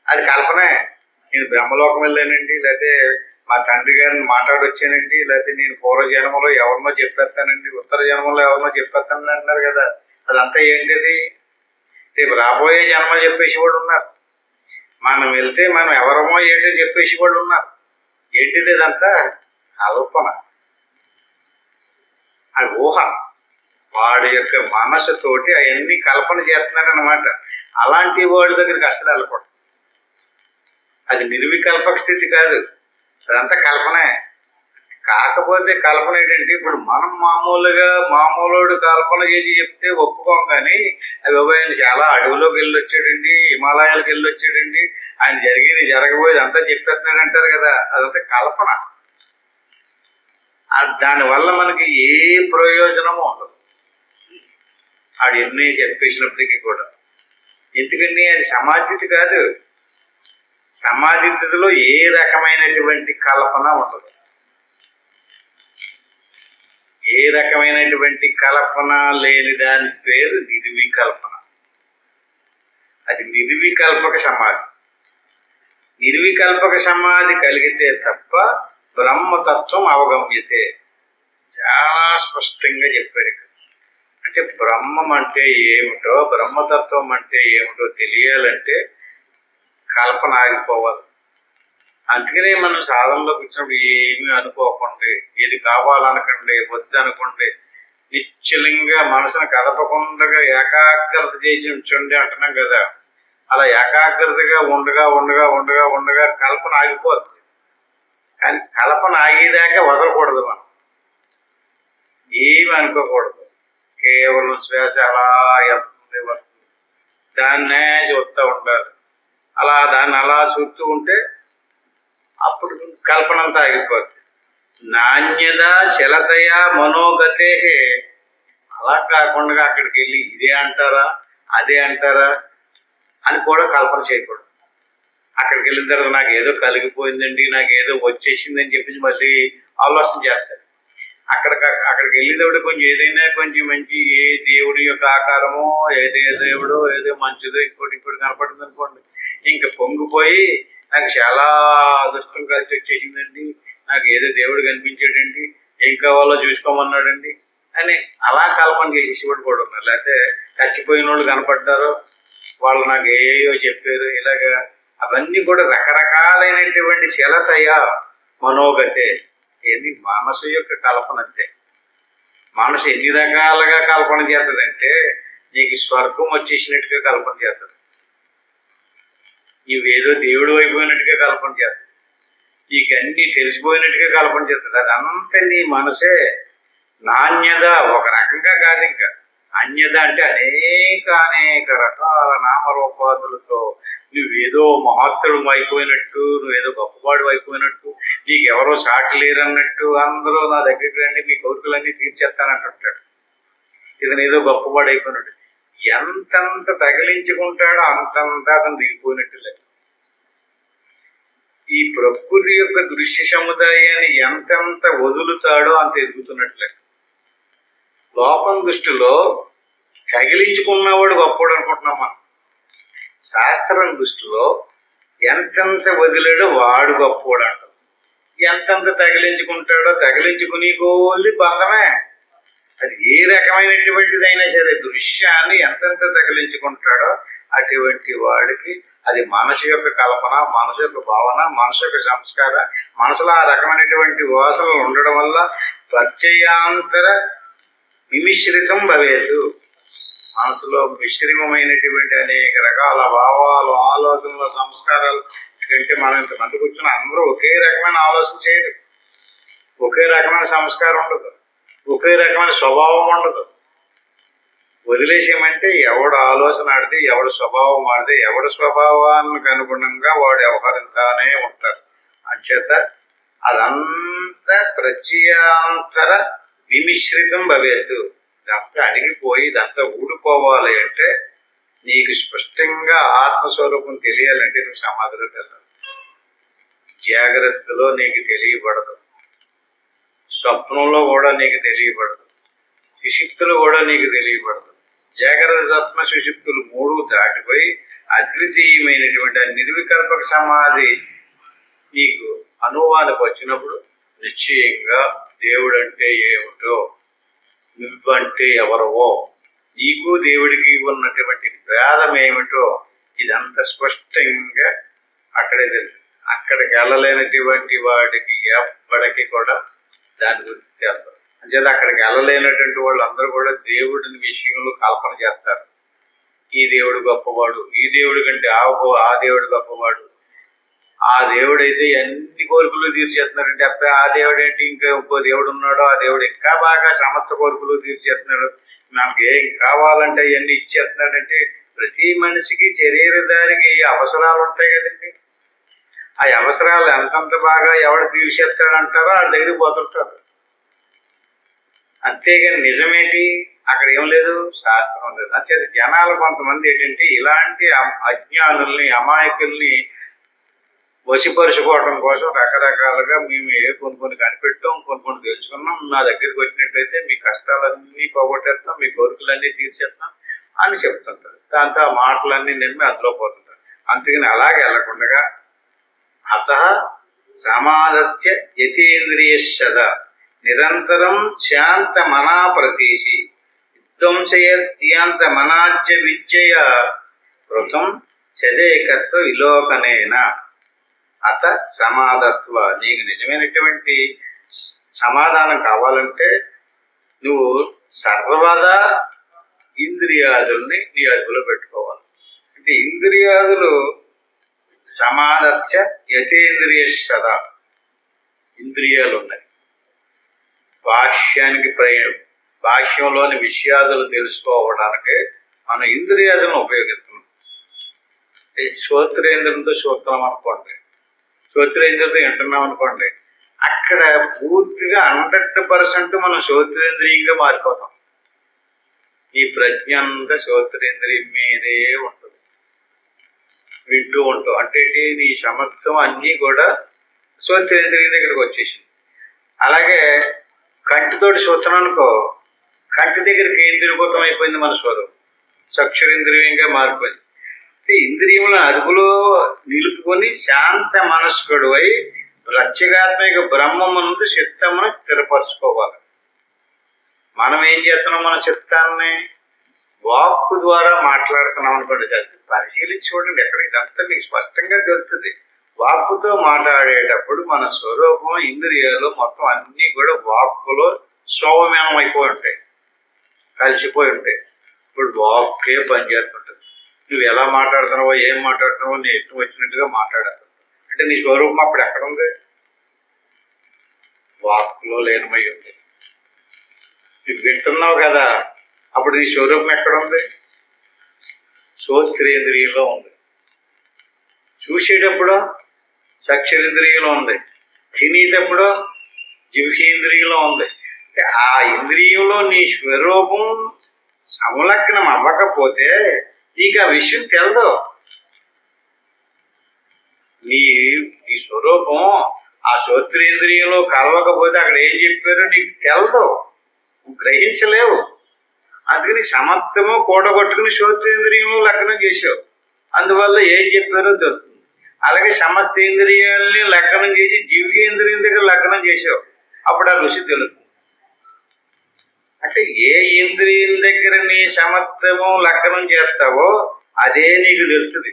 అది కల్పనే. నేను బ్రహ్మలోకం వెళ్ళానండి, లేకపోతే మా తండ్రి గారిని మాట్లాడొచ్చానండి, లేకపోతే నేను పూర్వ జన్మలో ఎవరినో చెప్పేస్తానండి, ఉత్తర జన్మలో ఎవరినో చెప్పేస్తానని అంటున్నారు కదా. అదంతా ఏంటిది? రేపు రాబోయే జన్మ చెప్పేసి వాళ్ళు ఉన్నారు. మనం వెళ్తే మనం ఎవరమో ఏంటో చెప్పేసి వాళ్ళు ఉన్నారు. ఏంటిది ఇదంతా? కల్పన, ఆ ఊహ. వాడి యొక్క మనసుతోటి అవన్నీ కల్పన చేస్తున్నాడు అనమాట. అలాంటి వాడి దగ్గరికి అసలు వెళ్ళకూడదు. అది నిర్వికల్పక స్థితి కాదు, అదంతా కల్పనే. కాకపోతే కల్పన ఏంటంటే, ఇప్పుడు మనం మామూలుడు కల్పన చేసి చెప్తే ఒప్పుకోం. కానీ అది ఆయన చాలా అడవిలోకి వెళ్ళి వచ్చాడండి, హిమాలయాలకు వెళ్ళి వచ్చాడండి, ఆయన జరిగేది జరగబోయేది అంతా చెప్పేస్తున్నాడు అంటారు కదా, అదంతా కల్పన. దానివల్ల మనకి ఏ ప్రయోజనము ఉండదు, ఆడు ఎన్ని చెప్పేసినప్పటికీ కూడా. ఎందుకని అది సమాధితి కాదు. సమాధితిలో ఏ రకమైనటువంటి కల్పన ఉండదు. ఏ రకమైనటువంటి కల్పన లేని దాని పేరు నిర్వికల్పన. అది నిర్వికల్పక సమాధి. నిర్వికల్పక సమాధి కలిగితే తప్ప బ్రహ్మతత్వం అవగమ్యతే. చాలా స్పష్టంగా చెప్పారు ఇక్కడ. అంటే బ్రహ్మం అంటే ఏమిటో, బ్రహ్మతత్వం అంటే ఏమిటో తెలియాలంటే కల్పన ఆగిపోవాలి. అందుకనే మనం సాధనలోకి వచ్చినప్పుడు ఏమీ అనుకోకండి, ఏది కావాలనకండి, వద్దు అనుకోండి, నిశ్చలంగా మనసును కదపకుండా ఏకాగ్రత చేసి ఉంచండి అంటున్నాం కదా. అలా ఏకాగ్రతగా ఉండగా ఉండగా ఉండగా ఉండగా కల్పన ఆగిపోతుంది. కానీ కల్పన ఆగేదాకా వదలకూడదు. మనం ఏమి అనుకోకూడదు. కేవలం శ్వాస అలా వెళ్తుంది వస్తుంది, దాన్నే చూస్తూ ఉండాలి. దాన్ని అలా చూస్తూ ఉంటే అప్పుడు కల్పన అంతా ఆగిపోతుంది. నాణ్యత చలతయ మనోగతే. అలా కాకుండా అక్కడికి వెళ్ళి ఇదే అంటారా అదే అంటారా అని కూడా కల్పన చేయకూడదు. అక్కడికి వెళ్ళిన తర్వాత నాకు ఏదో కలిగిపోయిందండి, నాకు ఏదో వచ్చేసిందని చెప్పేసి మళ్ళీ ఆలోచన చేస్తారు. అక్కడికి వెళ్ళేటప్పుడు కొంచెం ఏదైనా కొంచెం మంచి, ఏ దేవుడి యొక్క ఆకారమో, ఏదే దేవుడో ఏదో మంచిదో ఇంకోటి కనపడుతుంది అనుకోండి, ఇంకా పొంగిపోయి నాకు చాలా అదృష్టం కలిసి వచ్చేసిందండి, నాకు ఏదో దేవుడు కనిపించాడండి, ఏం కావాలో చూసుకోమన్నాడండి అని అలా కల్పన చేసేవాడు కూడా ఉన్నారు. లేకపోతే చచ్చిపోయిన వాళ్ళు కనపడ్డారు, వాళ్ళు నాకు ఏయో చెప్పారు, ఇలాగా అవన్నీ కూడా రకరకాలైనటువంటి చలతయ మనోగతే. ఏది మనసు యొక్క కల్పన అంతే. మనసు ఎన్ని రకాలుగా కల్పన చేస్తుందంటే, నీకు స్వర్గం వచ్చేసినట్టుగా కల్పన చేస్తుంది, నీవేదో దేవుడు అయిపోయినట్టుగా కల్పన చేస్తుంది, నీకు అన్ని తెలిసిపోయినట్టుగా కల్పన చేస్తుంది. అదంతా నీ మనసే. నాణ్యత ఒక రకంగా కాదు, ఇంకా అన్యత అంటే అనేక రకాల నామరూపాదులతో నువ్వేదో మహత్తడు అయిపోయినట్టు, నువ్వేదో గొప్పవాడు అయిపోయినట్టు, నీకెవరో సాటి లేరన్నట్టు, అందరూ నా దగ్గరికి రండి మీ కోరికలన్నీ తీర్చేస్తానంటుంటాడు. ఇతను ఏదో గొప్పవాడు అయిపోయినట్టు. ఎంతంత తగిలించుకుంటాడో అంతంత అతను దిగిపోయినట్టు లేదు. ఈ ప్రకృతి యొక్క దృశ్య సముదాయాన్ని ఎంతెంత వదులుతాడో అంత ఎదుగుతున్నట్లే. లోపం దృష్టిలో తగిలించుకున్నవాడు గొప్పవాడు అనుకుంటున్నాం మనం. శాస్త్రం దృష్టిలో ఎంతెంత వదిలాడో వాడు గొప్పవాడు అంటాం. ఎంతెంత తగిలించుకుంటాడో తగిలించుకుని కోల్ది బంధమే. అది ఏ రకమైనటువంటిదైనా సరే దృశ్యాన్ని ఎంతెంత తగిలించుకుంటాడో అటువంటి వాడికి అది మనసు యొక్క కల్పన, మనసు యొక్క భావన, మనసు యొక్క సంస్కార. మనసులో ఆ రకమైనటువంటి వాసనలు ఉండడం వల్ల ప్రత్యయాంతర విమిశ్రితం భవేదు. మనసులో మిశ్రమమైనటువంటి అనేక రకాల భావాలు, ఆలోచనలు, సంస్కారాలు. ఎందుకంటే మనం ఇంతమంది కూర్చున్న అందరూ ఒకే రకమైన ఆలోచన చేయరు, ఒకే రకమైన సంస్కారం ఉండదు, ఒకే రకమైన స్వభావం ఉండదు. వదిలేసేయమంటే ఎవడు ఆలోచన ఆడితే, ఎవడు స్వభావం ఆడితే, ఎవడి స్వభావానికి అనుగుణంగా వాడు వ్యవహరిస్తానే ఉంటారు. అంచేత అదంతా ప్రత్యయాంతర విమిశ్రితం భవేత్తు. ఇదంతా అణిగిపోయి ఇదంతా ఊడిపోవాలి అంటే, నీకు స్పష్టంగా ఆత్మస్వరూపం తెలియాలంటే నువ్వు సమాధిలోకి వెళ్ళాలి. జాగ్రత్తలో నీకు తెలియబడదు, స్వప్నంలో కూడా నీకు తెలియబడదు, సుషుప్తులు కూడా నీకు తెలియబడదు. జాగ్రత్త, స్వప్న, సుషుప్తులు మూడు దాటిపోయి అద్వితీయమైనటువంటి నిర్వికల్పక సమాధి నీకు అనుభవానికి వచ్చినప్పుడు నిశ్చయంగా దేవుడు అంటే ఏమిటో, నువ్వంటే ఎవరవో, నీకు దేవుడికి ఉన్నటువంటి భేదం ఏమిటో ఇదంతా స్పష్టంగా అక్కడే తెలుసు. అక్కడికి వెళ్ళలేనటువంటి వాడికి ఎప్పటికీ కూడా దాని గురించి చేస్తారు. అంచేత అక్కడికి వెళ్ళలేనటువంటి వాళ్ళందరూ కూడా దేవుడిని విషయంలో కల్పన చేస్తారు. ఈ దేవుడు గొప్పవాడు, ఈ దేవుడి కంటే ఆ దేవుడు గొప్పవాడు, ఆ దేవుడైతే ఎన్ని కోరికలు తీర్చేస్తున్నాడంటే అప్పుడు ఆ దేవుడు ఏంటి, ఇంకా ఇంకో దేవుడు ఉన్నాడో ఆ దేవుడు ఇంకా బాగా సమస్త కోరికలు తీర్చేస్తున్నాడు, మనకి ఏం కావాలంటే అవన్నీ ఇచ్చేస్తున్నాడంటే ప్రతి మనిషికి శరీరధారికి అవసరాలు ఉంటాయి కదండి. ఆ అవసరాలు ఎంతంత బాగా ఎవడు తీర్చేస్తాడంటారో వాళ్ళ దగ్గరికి పోతుంటారు. అంతేగాని నిజమేంటి అక్కడ ఏం లేదు, శాస్త్రం లేదు. అంతే జనాలు కొంతమంది ఏంటంటే ఇలాంటి అజ్ఞానుల్ని అమాయకుల్ని వశపరుచుకోవడం కోసం రకరకాలుగా మేము కొన్ని కనిపెట్టాం, కొన్ని తెలుసుకున్నాం, నా దగ్గరికి వచ్చినట్లయితే మీ కష్టాలన్నీ పోగొట్టేస్తాం, మీ కోరికలన్నీ తీర్చేస్తాం అని చెప్తుంటారు. దాంతో ఆ మాటలన్నీ నిమ్మి అందులో పోతుంటారు. అందుకని అలాగే వెళ్ళకుండా అత సమాధత్య యతీంద్రియశద నిరంతరం శాంత మనా ప్రతీషి విధ్వంసయంత మనాజ్య విద్యయ కృతం చదేకత్వ విలోకనేన. అత సమాధత్వ, నీకు నిజమైనటువంటి సమాధానం కావాలంటే నువ్వు సర్వదా ఇంద్రియాదుల్ని నీ అదుపులో పెట్టుకోవాలి. అంటే ఇంద్రియాదులు సమాధత్య యతేంద్రియశద, ఇంద్రియాలు ఉన్నాయి. భాష్యానికి భాష్యంలోని విషయాదులు తెలుసుకోవడానికి మనం ఇంద్రియాదులను ఉపయోగిస్తున్నాం. శ్రోత్రేంద్రంతో చూస్తున్నాం అనుకోండి, శ్రోత్రేంద్రియంతో వింటున్నాం అనుకోండి, అక్కడ పూర్తిగా 100% మనం శ్రోత్రేంద్రియంగా మారిపోతాం. ఈ ప్రజ్ఞ అంతా శ్రోత్రేంద్రియం మీదే ఉంటుంది, వింటూ ఉంటాం. అంటే నీ సమర్థం అన్నీ కూడా శ్రోత్రేంద్రియం దగ్గరికి వచ్చేసింది. అలాగే కంటితోటి చూస్తున్నాం అనుకో, కంటి దగ్గర కేంద్రీకృతం అయిపోయింది మన స్వరం, చక్షురేంద్రియంగా మారిపోయింది. ఇంద్రియములను అదుపులో నిలుపుకొని శాంత మనస్కుడు అయి రక్షగాత్మిక బ్రహ్మమునందు చిత్తమును స్థిరపరచుకోవాలి. మనం ఏం చేస్తున్నాం, మన చిత్తాన్ని వాక్కు ద్వారా మాట్లాడుతున్నాం అనుకోండి. పరిశీలించి చూడండి, ఎక్కడ ఇదంతా మీకు స్పష్టంగా తెలుస్తుంది. వాక్కుతో మాట్లాడేటప్పుడు మన స్వరూపం ఇంద్రియాలు మొత్తం అన్నీ కూడా వాక్కులో సౌమ్యం అయిపోయి ఉంటాయి, కలిసిపోయి ఉంటాయి. ఇప్పుడు వాక్కే పనిచేస్తుంటుంది. నువ్వు ఎలా మాట్లాడుతున్నావో ఏం మాట్లాడుతున్నావో నీ ఇష్టం వచ్చినట్టుగా మాట్లాడాలి. అంటే నీ స్వరూపం అప్పుడు ఎక్కడ ఉంది, వాక్కులో లీనమై ఉంది. నువ్వు వింటున్నావు కదా, అప్పుడు నీ స్వరూపం ఎక్కడ ఉంది, శ్రోత్రేంద్రియంలో ఉంది. చూసేటప్పుడు చక్షురేంద్రియంలో ఉంది, తినేటప్పుడు జిహ్వేంద్రియంలో ఉంది. ఆ ఇంద్రియంలో నీ స్వరూపం సంలగ్నం అవ్వకపోతే నీకు ఆ విషయం తెలదు. నీ స్వరూపం ఆ శ్రోత్రేంద్రియంలో కలవకపోతే అక్కడ ఏం చెప్పారో నీకు తెలదు, గ్రహించలేవు. అందుకని సమర్థము కూడగొట్టుకుని శ్రోత్రేంద్రియంలో లగ్నం చేసావు, అందువల్ల ఏం చెప్పారో తెలుస్తుంది. అలాగే సమర్థేంద్రియాలని లగ్నం చేసి జిహ్వేంద్రియం దగ్గర లగ్నం చేసావు, అప్పుడు ఆ రుచి తెలుస్తుంది. అంటే ఏ ఇంద్రియం దగ్గర నీ సమర్థము లగ్నం చేస్తావో అదే నీకు తెలుస్తుంది.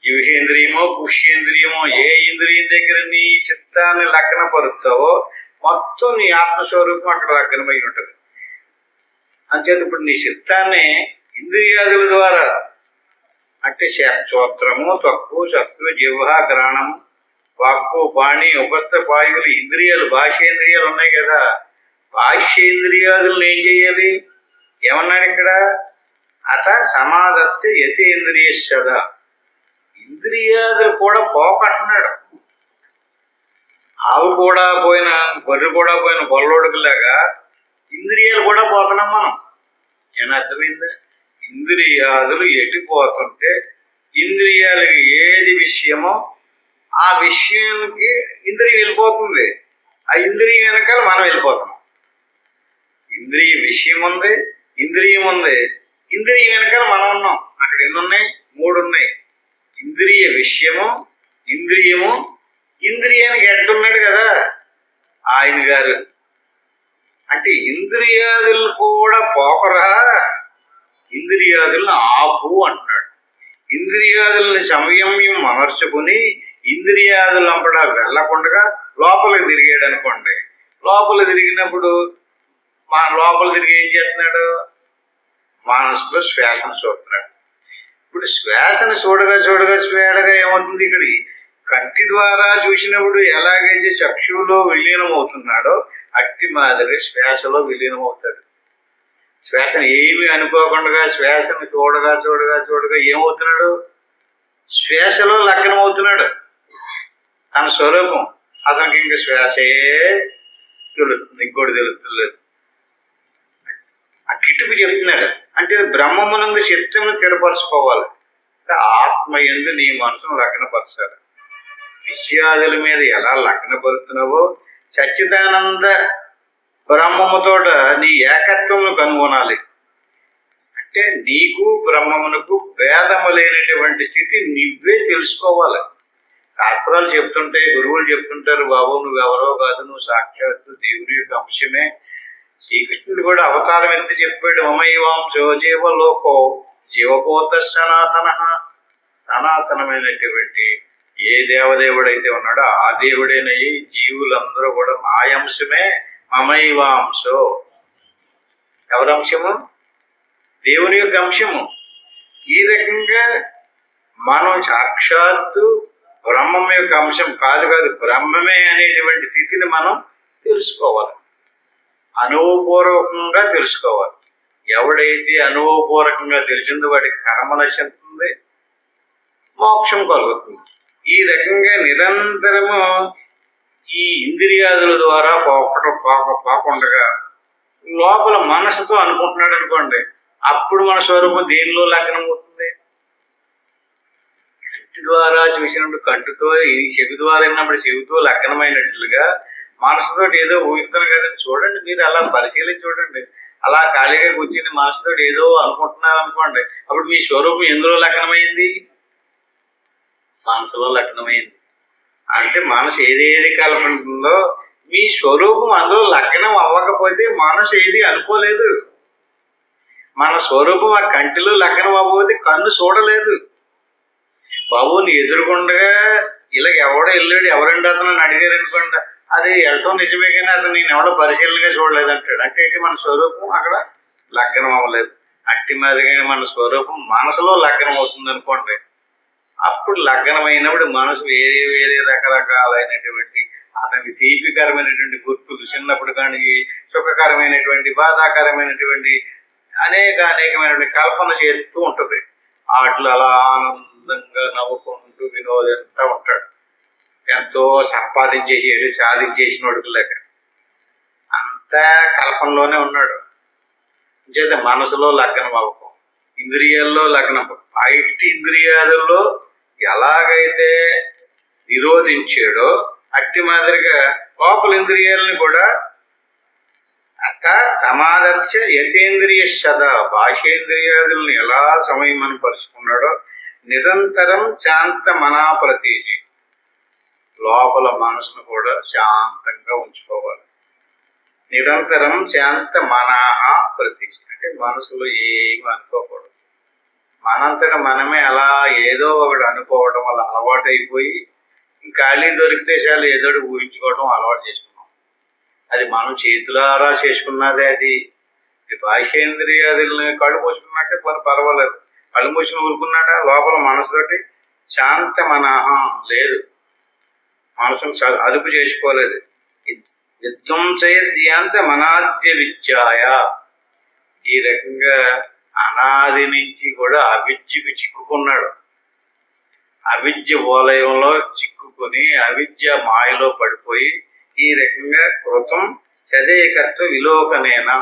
జిహ్వేంద్రియమో పుష్యేంద్రియమో ఏ ఇంద్రియం దగ్గర నీ చిత్తాన్ని లగ్నపరుస్తావో మొత్తం నీ ఆత్మస్వరూపం అక్కడ లగ్నమై ఉంటుంది. అంచేత ఇప్పుడు నీ చిత్తాన్ని ఇంద్రియాదుల ద్వారా, అంటే శ్రోత్రము, త్వక్కు, చక్షు, జిహ్వ, ఘ్రాణము, వాక్కు, పాణి, ఉపస్థ పాయువులు ఇంద్రియాలు, భాష్యేంద్రియాలు ఉన్నాయి కదా. భాష్యేంద్రియాదులను ఏం చేయాలి, ఏమన్నాడు ఇక్కడ, అత సమాధత్య యతేంద్రియశద. ఇంద్రియాదులు కూడా పోకంటున్నాడు. ఆవు కూడా పోయిన, గొర్రె కూడా పోయిన గొల్లోడుకులాగా ఇంద్రియాలు కూడా పోతున్నాం మనం. ఏమన్నా అర్థమైందా? ఇంద్రియాదులు ఎటుపోతుంటే ఇంద్రియాలకి ఏది విషయమో ఆ విషయానికి ఇంద్రియం వెళ్ళిపోతుంది, ఆ ఇంద్రియం వెనకాల మనం వెళ్ళిపోతున్నాం. ఇంద్రియ విషయం ఉంది, ఇంద్రియం ఉంది, ఇంద్రియం వెనకాల మనం ఉన్నాం. అక్కడ ఎన్ని ఉన్నాయి, 3 ఉన్నాయి. ఇంద్రియ విషయము, ఇంద్రియము, ఇంద్రియానికి ఎడ్డున్నాడు కదా ఆయన గారు. అంటే ఇంద్రియాదులు కూడా పోకరా, ఇంద్రియాదులను ఆపు అంటున్నాడు. ఇంద్రియాదుల్ని సంయమ్యం అమర్చుకుని ఇంద్రియాదులంపడ వెళ్ళకుండా లోపలికి తిరిగాడు అనుకోండి. లోపల తిరిగినప్పుడు లోపల తిరిగి ఏం చేస్తున్నాడు? మనసులో శ్వాసను చూస్తున్నాడు. ఇప్పుడు శ్వాసను చూడగా శ్వేడగా ఏమవుతుంది? ఇక్కడ కంటి ద్వారా చూసినప్పుడు ఎలాగైతే చక్షువులో విలీనం అవుతున్నాడో అట్టి మాదిరి శ్వాసలో విలీనం అవుతాడు. శ్వాసను ఏమి అనుకోకుండా శ్వాసను చూడగా ఏమవుతున్నాడు? శ్వాసలో లగ్నం అవుతున్నాడు. తన స్వరూపం అతనికి ఇంకా శ్వాసే తెలుస్తుంది, ఇంకోటి తెలుస్తలేదు. అట్టిటికి చెప్తున్నాడు. అంటే బ్రహ్మమునందు చిత్తమును స్థిరపరచుకోవాలి. ఆత్మయందు నీ మనసును లగ్నపరచాలి. విషయాదుల మీద ఎలా లగ్నపరుస్తున్నావో సచ్చిదానంద బ్రహ్మముతోట నీ ఏకత్వమును కనుగొనాలి. అంటే నీకు బ్రహ్మమునకు భేదము లేనటువంటి స్థితి నువ్వే తెలుసుకోవాలి. శాస్త్రాలు చెప్తుంటే, గురువులు చెప్తుంటారు, బాబు నువ్వెవరో కాదు, నువ్వు సాక్షాత్తు దేవుని యొక్క అంశమే. శ్రీకృష్ణుడు కూడా అవతారం ఎంత చెప్పాడు? మమైవాంశో జీవలోకో జీవభూత సనాతన. సనాతనమైనటువంటి ఏ దేవదేవుడైతే ఉన్నాడో ఆ దేవుడేనయ్యి జీవులందరూ కూడా నాయంశమే. మమైవాంశో ఎవరంశము? దేవుని యొక్క అంశము. ఈ రకంగా మనం సాక్షాత్తు బ్రహ్మం యొక్క అంశం కాదు బ్రహ్మమే అనేటువంటి స్థితిని మనం తెలుసుకోవాలి. అనుభవపూర్వకంగా తెలుసుకోవాలి. ఎవడైతే అనుభవపూర్వకంగా తెలిసిందో వాడికి కర్మ నశిస్తుంది, మోక్షం కలుగుతుంది. ఈ రకంగా నిరంతరము ఈ ఇంద్రియాదుల ద్వారా పోకుండా లోపల మనసుతో అనుకుంటున్నాడు అనుకోండి, అప్పుడు మన స్వరూపం దేనిలో లగ్నం అవుతుంది? కంటి ద్వారా చూసినప్పుడు కంటితో, చెవి ద్వారా విన్నప్పుడు చెవితో లగ్నమైనట్లుగా మనసుతో ఏదో ఊహిస్తాను కదండి. చూడండి, మీరు అలా పరిశీలించి చూడండి. అలా ఖాళీగా కూర్చుని మనసుతో ఏదో అనుకుంటున్నారు అనుకోండి, అప్పుడు మీ స్వరూపం ఎందులో లగ్నమైంది? మనసులో లగ్నమైంది. అంటే మనసు ఏది కల్పంటుందో మీ స్వరూపం అందులో లగ్నం అవ్వకపోతే మనసు ఏది అనుకోలేదు. మన స్వరూపం ఆ కంటిలో లగ్నం అవ్వకపోతే కన్ను చూడలేదు. బాబు నీ ఎదురుకుండగా ఇలా ఎవడో వెళ్ళాడు, ఎవరండి అతను అని అడిగారు అనుకోండి, అది వెళ్ళటం నిజమే కానీ అతను నేను ఎవడో పరిశీలనగా చూడలేదు అంటాడు. అంటే మన స్వరూపం అక్కడ లగ్నం అవ్వలేదు. అట్టి మాదిరిగా మన స్వరూపం మనసులో లగ్నం అవుతుంది అనుకోండి, అప్పుడు లగ్నమైనప్పుడు మనసు వేరే రకరకాలైనటువంటి అతనికి తీపికరమైనటువంటి గుర్తులు, చిన్నప్పుడు కానీ సుఖకరమైనటువంటి, బాధాకరమైనటువంటి అనేకమైనటువంటి కల్పన చేస్తూ ఉంటుంది. వాటిలో అలా ఆనందంగా నవ్వుకుంటూ వినోదంతా ఉంటాడు. ఎంతో సంపాదించేసి సాధించేసినోడు లేక అంతా కల్పనలోనే ఉన్నాడు. చేత మనసులో లగ్నం అవ్వకం, ఇంద్రియాల్లో లగ్నం. బయటి ఇంద్రియాలలో ఎలాగైతే నిరోధించాడో అట్టి మాదిరిగా లోపల ఇంద్రియాలని కూడా అట్ట సమాదర్శ యతేంద్రియ శత బాహ్యేంద్రియాదులను ఎలా సంయమనం పరుచుకున్నాడో నిరంతరం శాంత మనాప్రతీతి. లోపల మనసును కూడా శాంతంగా ఉంచుకోవాలి. నిరంతరం శాంత మనాహ ప్రతీతి అంటే మనసులో ఏమీ అనుకోకూడదు. మనంతటా మనమే అలా ఏదో ఒకటి అనుకోవడం వల్ల అలవాటు అయిపోయి ఖాళీ దొరికితే చాలు ఏదో ఊహించుకోవడం అలవాటు చేసుకున్నాం. అది మనం చేతులారా చేసుకున్నదే. అది బాహ్యేంద్రియాదుల్ని కళ్ళు మూసుకున్నట్టే పర్వాలేదు. కళ్ళు మూసుకుని ఊరుకున్నాట లోపల మనసుతోటి శాంత మనాహ లేదు. మనసును అదుపు చేసుకోలేదు. విధ్వంసయంత మనాద్య విద్యాయ. ఈ రకంగా అనాది నుంచి కూడా అవిద్యకు చిక్కుకున్నాడు. అవిద్య వలయంలో చిక్కుకుని అవిద్య మాయలో పడిపోయి ఈ రకంగా కృతం చదేకత్వ విలోకనేనా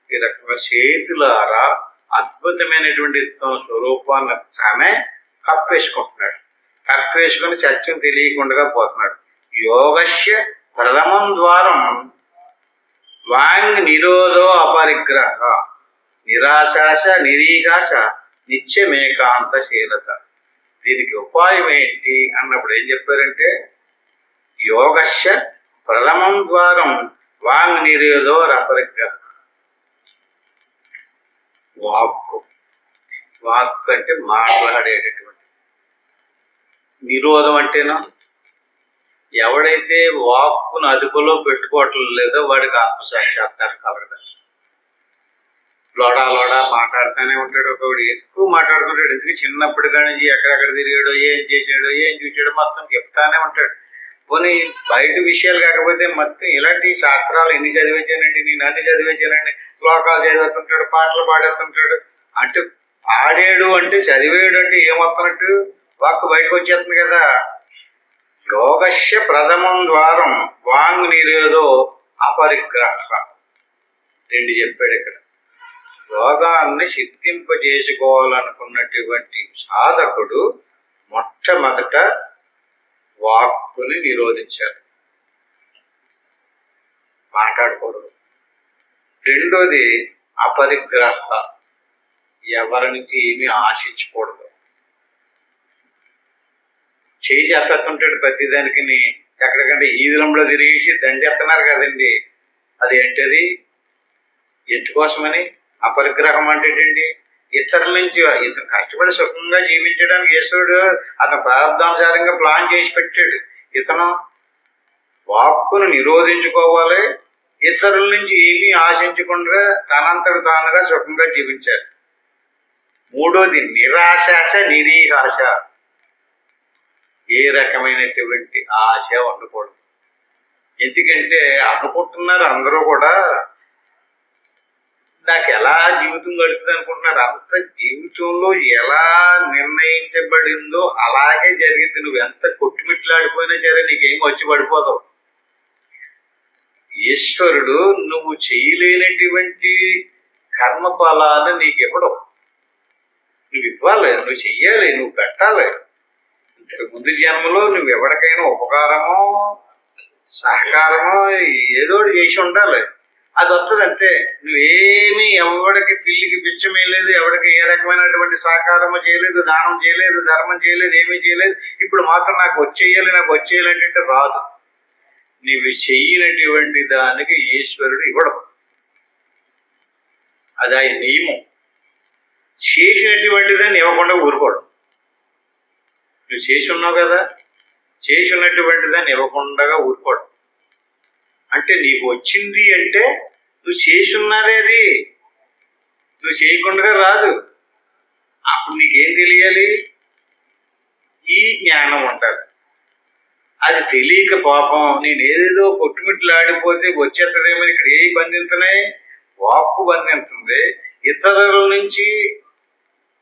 ఈ రకంగా చేతులారా అద్భుతమైనటువంటి స్వరూపాన్ని తానే కప్పేసుకుంటున్నాడు. కప్పేసుకుని సత్యం తెలియకుండా పోతున్నాడు. యోగస్య ప్రథమం ద్వారం వాంగ్ నిరోధో అపరిగ్రహ నిరాశాస నిరీహాస నిత్యమేకాంతశీలత. దీనికి ఉపాయం ఏంటి అన్నప్పుడు ఏం చెప్పారంటే యోగస్య ప్రథమం ద్వారం వాంగ్ నిరోధో అపరిగ్రహ. వాక్కు అంటే మాట్లాడేటటువంటి నిరోధం అంటేనా ఎవడైతే వాక్కును అదుపులో పెట్టుకోవటం లేదో వాడికి ఆత్మసాక్షాత్కారం కలగదు. లోడా లోడా మాట్లాడుతూనే ఉంటాడు. ఒకడు ఎక్కువ మాట్లాడుతుంటాడు. ఎందుకు చిన్నప్పటి నుంచి ఎక్కడెక్కడ తిరిగాడో, ఏం చేశాడో, ఏం చూసాడో మొత్తం చెప్తానే ఉంటాడు. పోనీ బయట విషయాలు కాకపోతే మొత్తం ఇలాంటి శాస్త్రాలు ఎన్ని చదివించానండి, నేను అన్ని చదివించానండి, శ్లోకాలు చదువుతుంటాడు, పాటలు పాడేస్తుంటాడు. అంటే పాడాడు అంటే చదివాడు అంటే ఏమొస్తున్నట్టు వాక్కు బయటకు వచ్చేస్తుంది కదా. యోగస్య ప్రథమం ద్వారం వాంగ్ నిరోధో అపరిగ్రహ. రెండు చెప్పాడు ఇక్కడ. యోగాన్ని సిద్ధింపజేసుకోవాలనుకున్నటువంటి సాధకుడు మొట్టమొదట వాక్కుని నిరోధించాలి, మాట్లాడకూడదు. రెండోది అపరిగ్రహ, ఎవరి నుంచి ఏమీ ఆశించకూడదు. చేయి చేస్తుంటాడు ప్రతిదానికి. ఎక్కడికంటే ఈదులంలో తిరిగేసి దండెత్తన్నారు కదండి. అది ఏంటది? ఎందుకోసమని? అపరిగ్రహం అంటే ఏంటండి? ఇతరుల నుంచి ఇతను కష్టపడి సుఖంగా జీవించడానికి ఈశ్వరుడు అతను ప్రారంభానుసారంగా ప్లాన్ చేసి పెట్టాడు. ఇతను వాక్కును నిరోధించుకోవాలి, ఇతరుల నుంచి ఏమీ ఆశించకుండా తనంతట తానుగా సుఖంగా జీవించాలి. మూడోది నిరాశాస నిరీహాస, ఏ రకమైనటువంటి ఆశ ఉండకూడదు. ఎందుకంటే అనుకుంటున్నారు అందరూ కూడా నాకు ఎలా జీవితం గడుపుతుంది అనుకుంటున్నారు. అంత జీవితంలో ఎలా నిర్ణయించబడిందో అలాగే జరిగింది. నువ్వు ఎంత కొట్టుమిట్లాడిపోయినా సరే నీకేం వచ్చి పడిపోతావు. ఈశ్వరుడు నువ్వు చేయలేనటువంటి కర్మ ఫలాన్ని నీకు ఇవ్వడం. నువ్వు ఇవ్వాలి, నువ్వు చెయ్యాలి, నువ్వు పెట్టాలి. ఇంతకు ముందు జన్మలో నువ్వు ఎవరికైనా ఉపకారమో సహకారమో ఏదో చేసి ఉండాలి. అది వస్తుంది అంతే. నువ్వేమీ ఎవడికి పిల్లికి బిచ్చమేయలేదు, ఎవరికి ఏ రకమైనటువంటి సహకారము చేయలేదు, దానం చేయలేదు, ధర్మం చేయలేదు, ఏమీ చేయలేదు. ఇప్పుడు మాత్రం నాకు వచ్చేయాలి, నాకు వచ్చేయాలంటే రాదు. నీవు చెయ్యినటువంటి దానికి ఈశ్వరుడు ఇవ్వడం, అది ఆయన నియమం. చేసినటువంటి దాన్ని ఇవ్వకుండా ఊరుకోవడం. నువ్వు చేసి ఉన్నావు కదా, చేసి ఉన్నటువంటి దాన్ని ఇవ్వకుండా ఊరుకోవడం అంటే నీకు వచ్చింది అంటే నువ్వు చేసి ఉన్నదే. అది నువ్వు చేయకుండా రాదు. అప్పుడు నీకేం తెలియాలి? ఈ జ్ఞానం ఉండాలి. అది తెలియక పాపం నేను ఏదేదో కొట్టుమిట్లాడిపోతే వచ్చేస్తుందేమో. ఇక్కడ ఏ బంధింతున్నాయి? వాక్కు బంధింతుంది, ఇతరుల నుంచి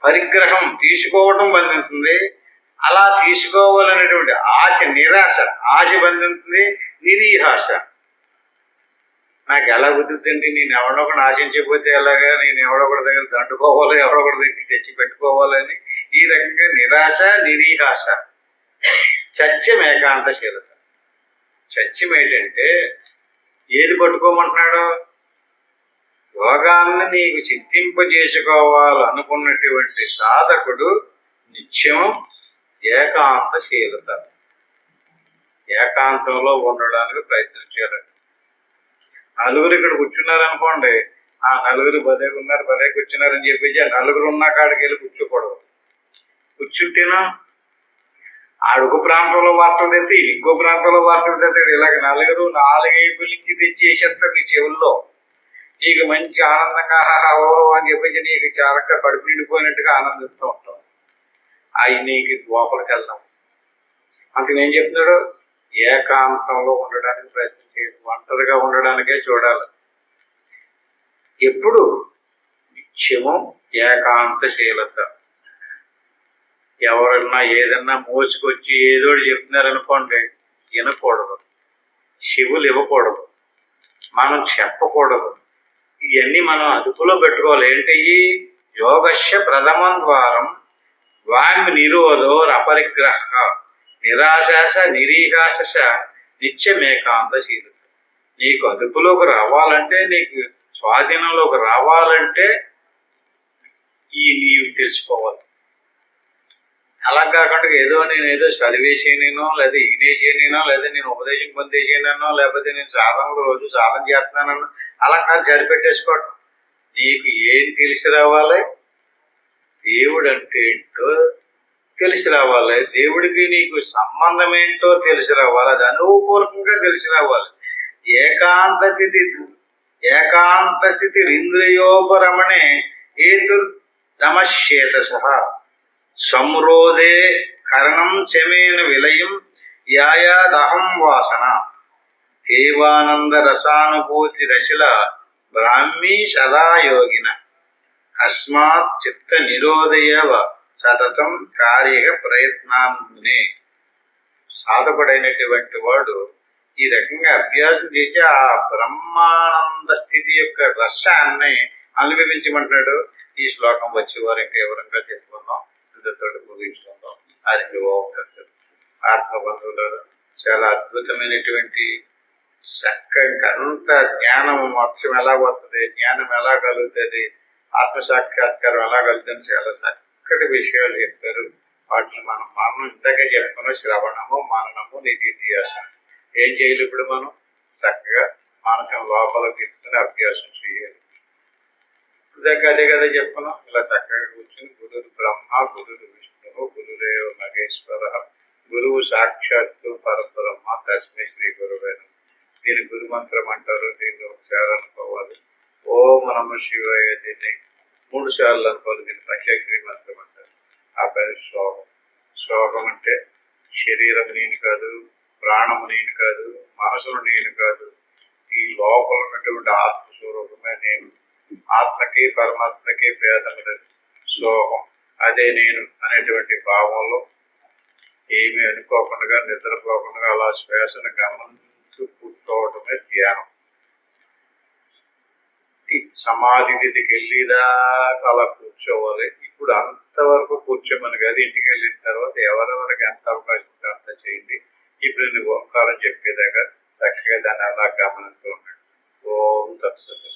పరిగ్రహం తీసుకోవడం బంధింతుంది. అలా తీసుకోవాలనేటువంటి ఆశ, నిరాశ, ఆశ బంధింతుంది, నిరీహాస. నాకు ఎలా కుదురుతుంది? నేను ఎవడొకటి ఆశించకపోతే ఎలాగా? నేను ఎవడొకటి దగ్గర దండుకోవాలి, ఎవడొకటి దగ్గర తెచ్చి పెట్టుకోవాలని ఈ రకంగా నిరాశ, నిరీహాస. సత్యం ఏకాంతశీలత. సత్యం ఏంటంటే ఏది పట్టుకోమంటున్నాడు? యోగాన్ని నీకు సిద్ధింపజేసుకోవాలనుకున్నటువంటి సాధకుడు నిత్యం ఏకాంతశీలత, ఏకాంతంలో ఉండడానికి ప్రయత్నం చేయాలి. నలుగురు ఇక్కడ కూర్చున్నారనుకోండి, ఆ నలుగురు భలే ఉన్నారు, భలే కూర్చున్నారని చెప్పేసి ఆ నలుగురు ఉన్న కాడికి వెళ్ళి కూర్చోకూడదు. కూర్చుంటేనా అడుగు ప్రాంతంలో వార్తలు తెస్తే ఇంకో ప్రాంతంలో వార్తలు తెస్తాడు. ఇలాగ నలుగురు నాలుగైపుల నుంచి తెచ్చి వేసేస్తారు నీ చెవుల్లో. నీకు మంచి ఆనందంగా ఓ అని చెప్పేసి నీకు చాలా కడుపు నిండిపోయినట్టుగా ఆనందిస్తూ ఉంటాం. అవి నీకు లోపలికి వెళ్దాం. అందుకని చెప్తున్నాడు? ఏకాంతంలో ఉండడానికి ప్రయత్నం చేయదు, ఒంటరిగా ఉండడానికే చూడాలి. ఎప్పుడు? నిత్యము ఏకాంతశీలత. ఎవరన్నా ఏదన్నా మోసుకొచ్చి ఏదో చెప్తున్నారనుకోండి, వినకూడదు. శివులు ఇవ్వకూడదు, మనం చెప్పకూడదు. ఇవన్నీ మనం అదుపులో పెట్టుకోవాలి. ఏంటయ్యి? యోగస్య ప్రథమం ద్వారం వాంగ్ నిరోధో అపరిగ్రహ నిరాశాస నిరీహాస నిత్యమేకాంతశీలత. నీకు అదుపులోకి రావాలంటే, నీకు స్వాధీనంలోకి రావాలంటే నీవు తెలుసుకోవాలి. అలా కాకుండా ఏదో నేను ఏదో చదివేసేనేనో, లేదా ఈనేసేనేనో, లేదా నేను ఉపదేశం పొందేసేనో, లేకపోతే నేను సాధనలు రోజు సాధన చేస్తున్నానో అలా కాదు సరిపెట్టేసుకోవడం. నీకు ఏం తెలిసి రావాలి? దేవుడు అంటే ఏంటో తెలిసి రావాలి. దేవుడికి నీకు సంబంధం ఏంటో తెలిసి రావాలి. అది అనుభవపూర్వకంగా తెలిసి రావాలి. ఏకాంత స్థితి ఇంద్రియోపరమణే ఏతుర్దమశ్యేతస సంరోధే కరణం చమేన విలయం యాయాదహం వాసన దేవానంద రసానుభూతి రశిల బ్రాహ్మీ సదా యోగిన అస్మాత్ చిత్త నిరోధయవ సతతం కార్యక ప్రయత్నాన్నే. సాధకుడైనటువంటి వాడు ఈ రకంగా అభ్యాసం చేసి ఆ బ్రహ్మానంద స్థితి యొక్క రసాన్ని అనుభవించమంటున్నాడు. ఈ శ్లోకం వచ్చేవారు ఇంకా వివరంగా చెప్పుకుందాం. ఇంతతో ముగించుకుందాం. అది ఆత్మబంధువులు చాలా అద్భుతమైనటువంటి అంత జ్ఞానం మోక్షం ఎలా వస్తుంది, జ్ఞానం ఎలా కలుగుతుంది, ఆత్మసాక్షాత్కారం ఎలా కలుగుతుంది, చాలా చక్కటి విషయాలు చెప్పారు. వాటిని మనం ఇంతకే చెప్పుకున్న శ్రవణము, మననము, నిధిధ్యాసనం. ఏం చేయాలి ఇప్పుడు? మనం చక్కగా మనసం లోపల తీసుకుని అభ్యాసం చేయాలి. అదే కదా చెప్పుకున్నాం. ఇలా చక్కగా కూర్చుని గురువు బ్రహ్మ, గురువు విష్ణువు, గురుదేవ మహేశ్వర, గురువు సాక్షాత్తు పరబ్రహ్మ, తస్మై శ్రీ గురువేను. దీని గురుమంత్రం అంటారు. దీన్ని ఒకసారి అనుకోవాలి. ఓం నమ శివాయ. దీన్ని 3 సార్లు అనుకోవాలి. దీన్ని పంచాక్షరి మంత్రం అంటారు. ఆ పేరు శ్లోకం. శ్లోకం అంటే శరీరం నేను కాదు, ప్రాణము నేను కాదు, మనసును నేను కాదు, ఈ లోపల ఉన్నటువంటి ఆత్మస్వరూపమే నేను. ఆత్మకి పరమాత్మకి భేదం లేదు. శ్లోకం అదే నేను అనేటువంటి భావంలో ఏమీ అనుకోకుండా, నిద్రపోకుండా అలా శ్వాసను గమనిస్తూ కూర్చోవటమే ధ్యానం. సమాధి స్థితికి వెళ్ళేదాకా అలా కూర్చోవాలి. ఇప్పుడు అంతవరకు కూర్చోమని కాదు, ఇంటికి వెళ్ళిన తర్వాత ఎవరెవరికి ఎంత అవకాశం ఉంటే అంత చేయండి. ఇప్పుడు నేను ఓంకారం చెప్పేదాకా చక్కగా దాన్ని అలా గమనిస్తూ ఉండండి. ఓం తత్సత్.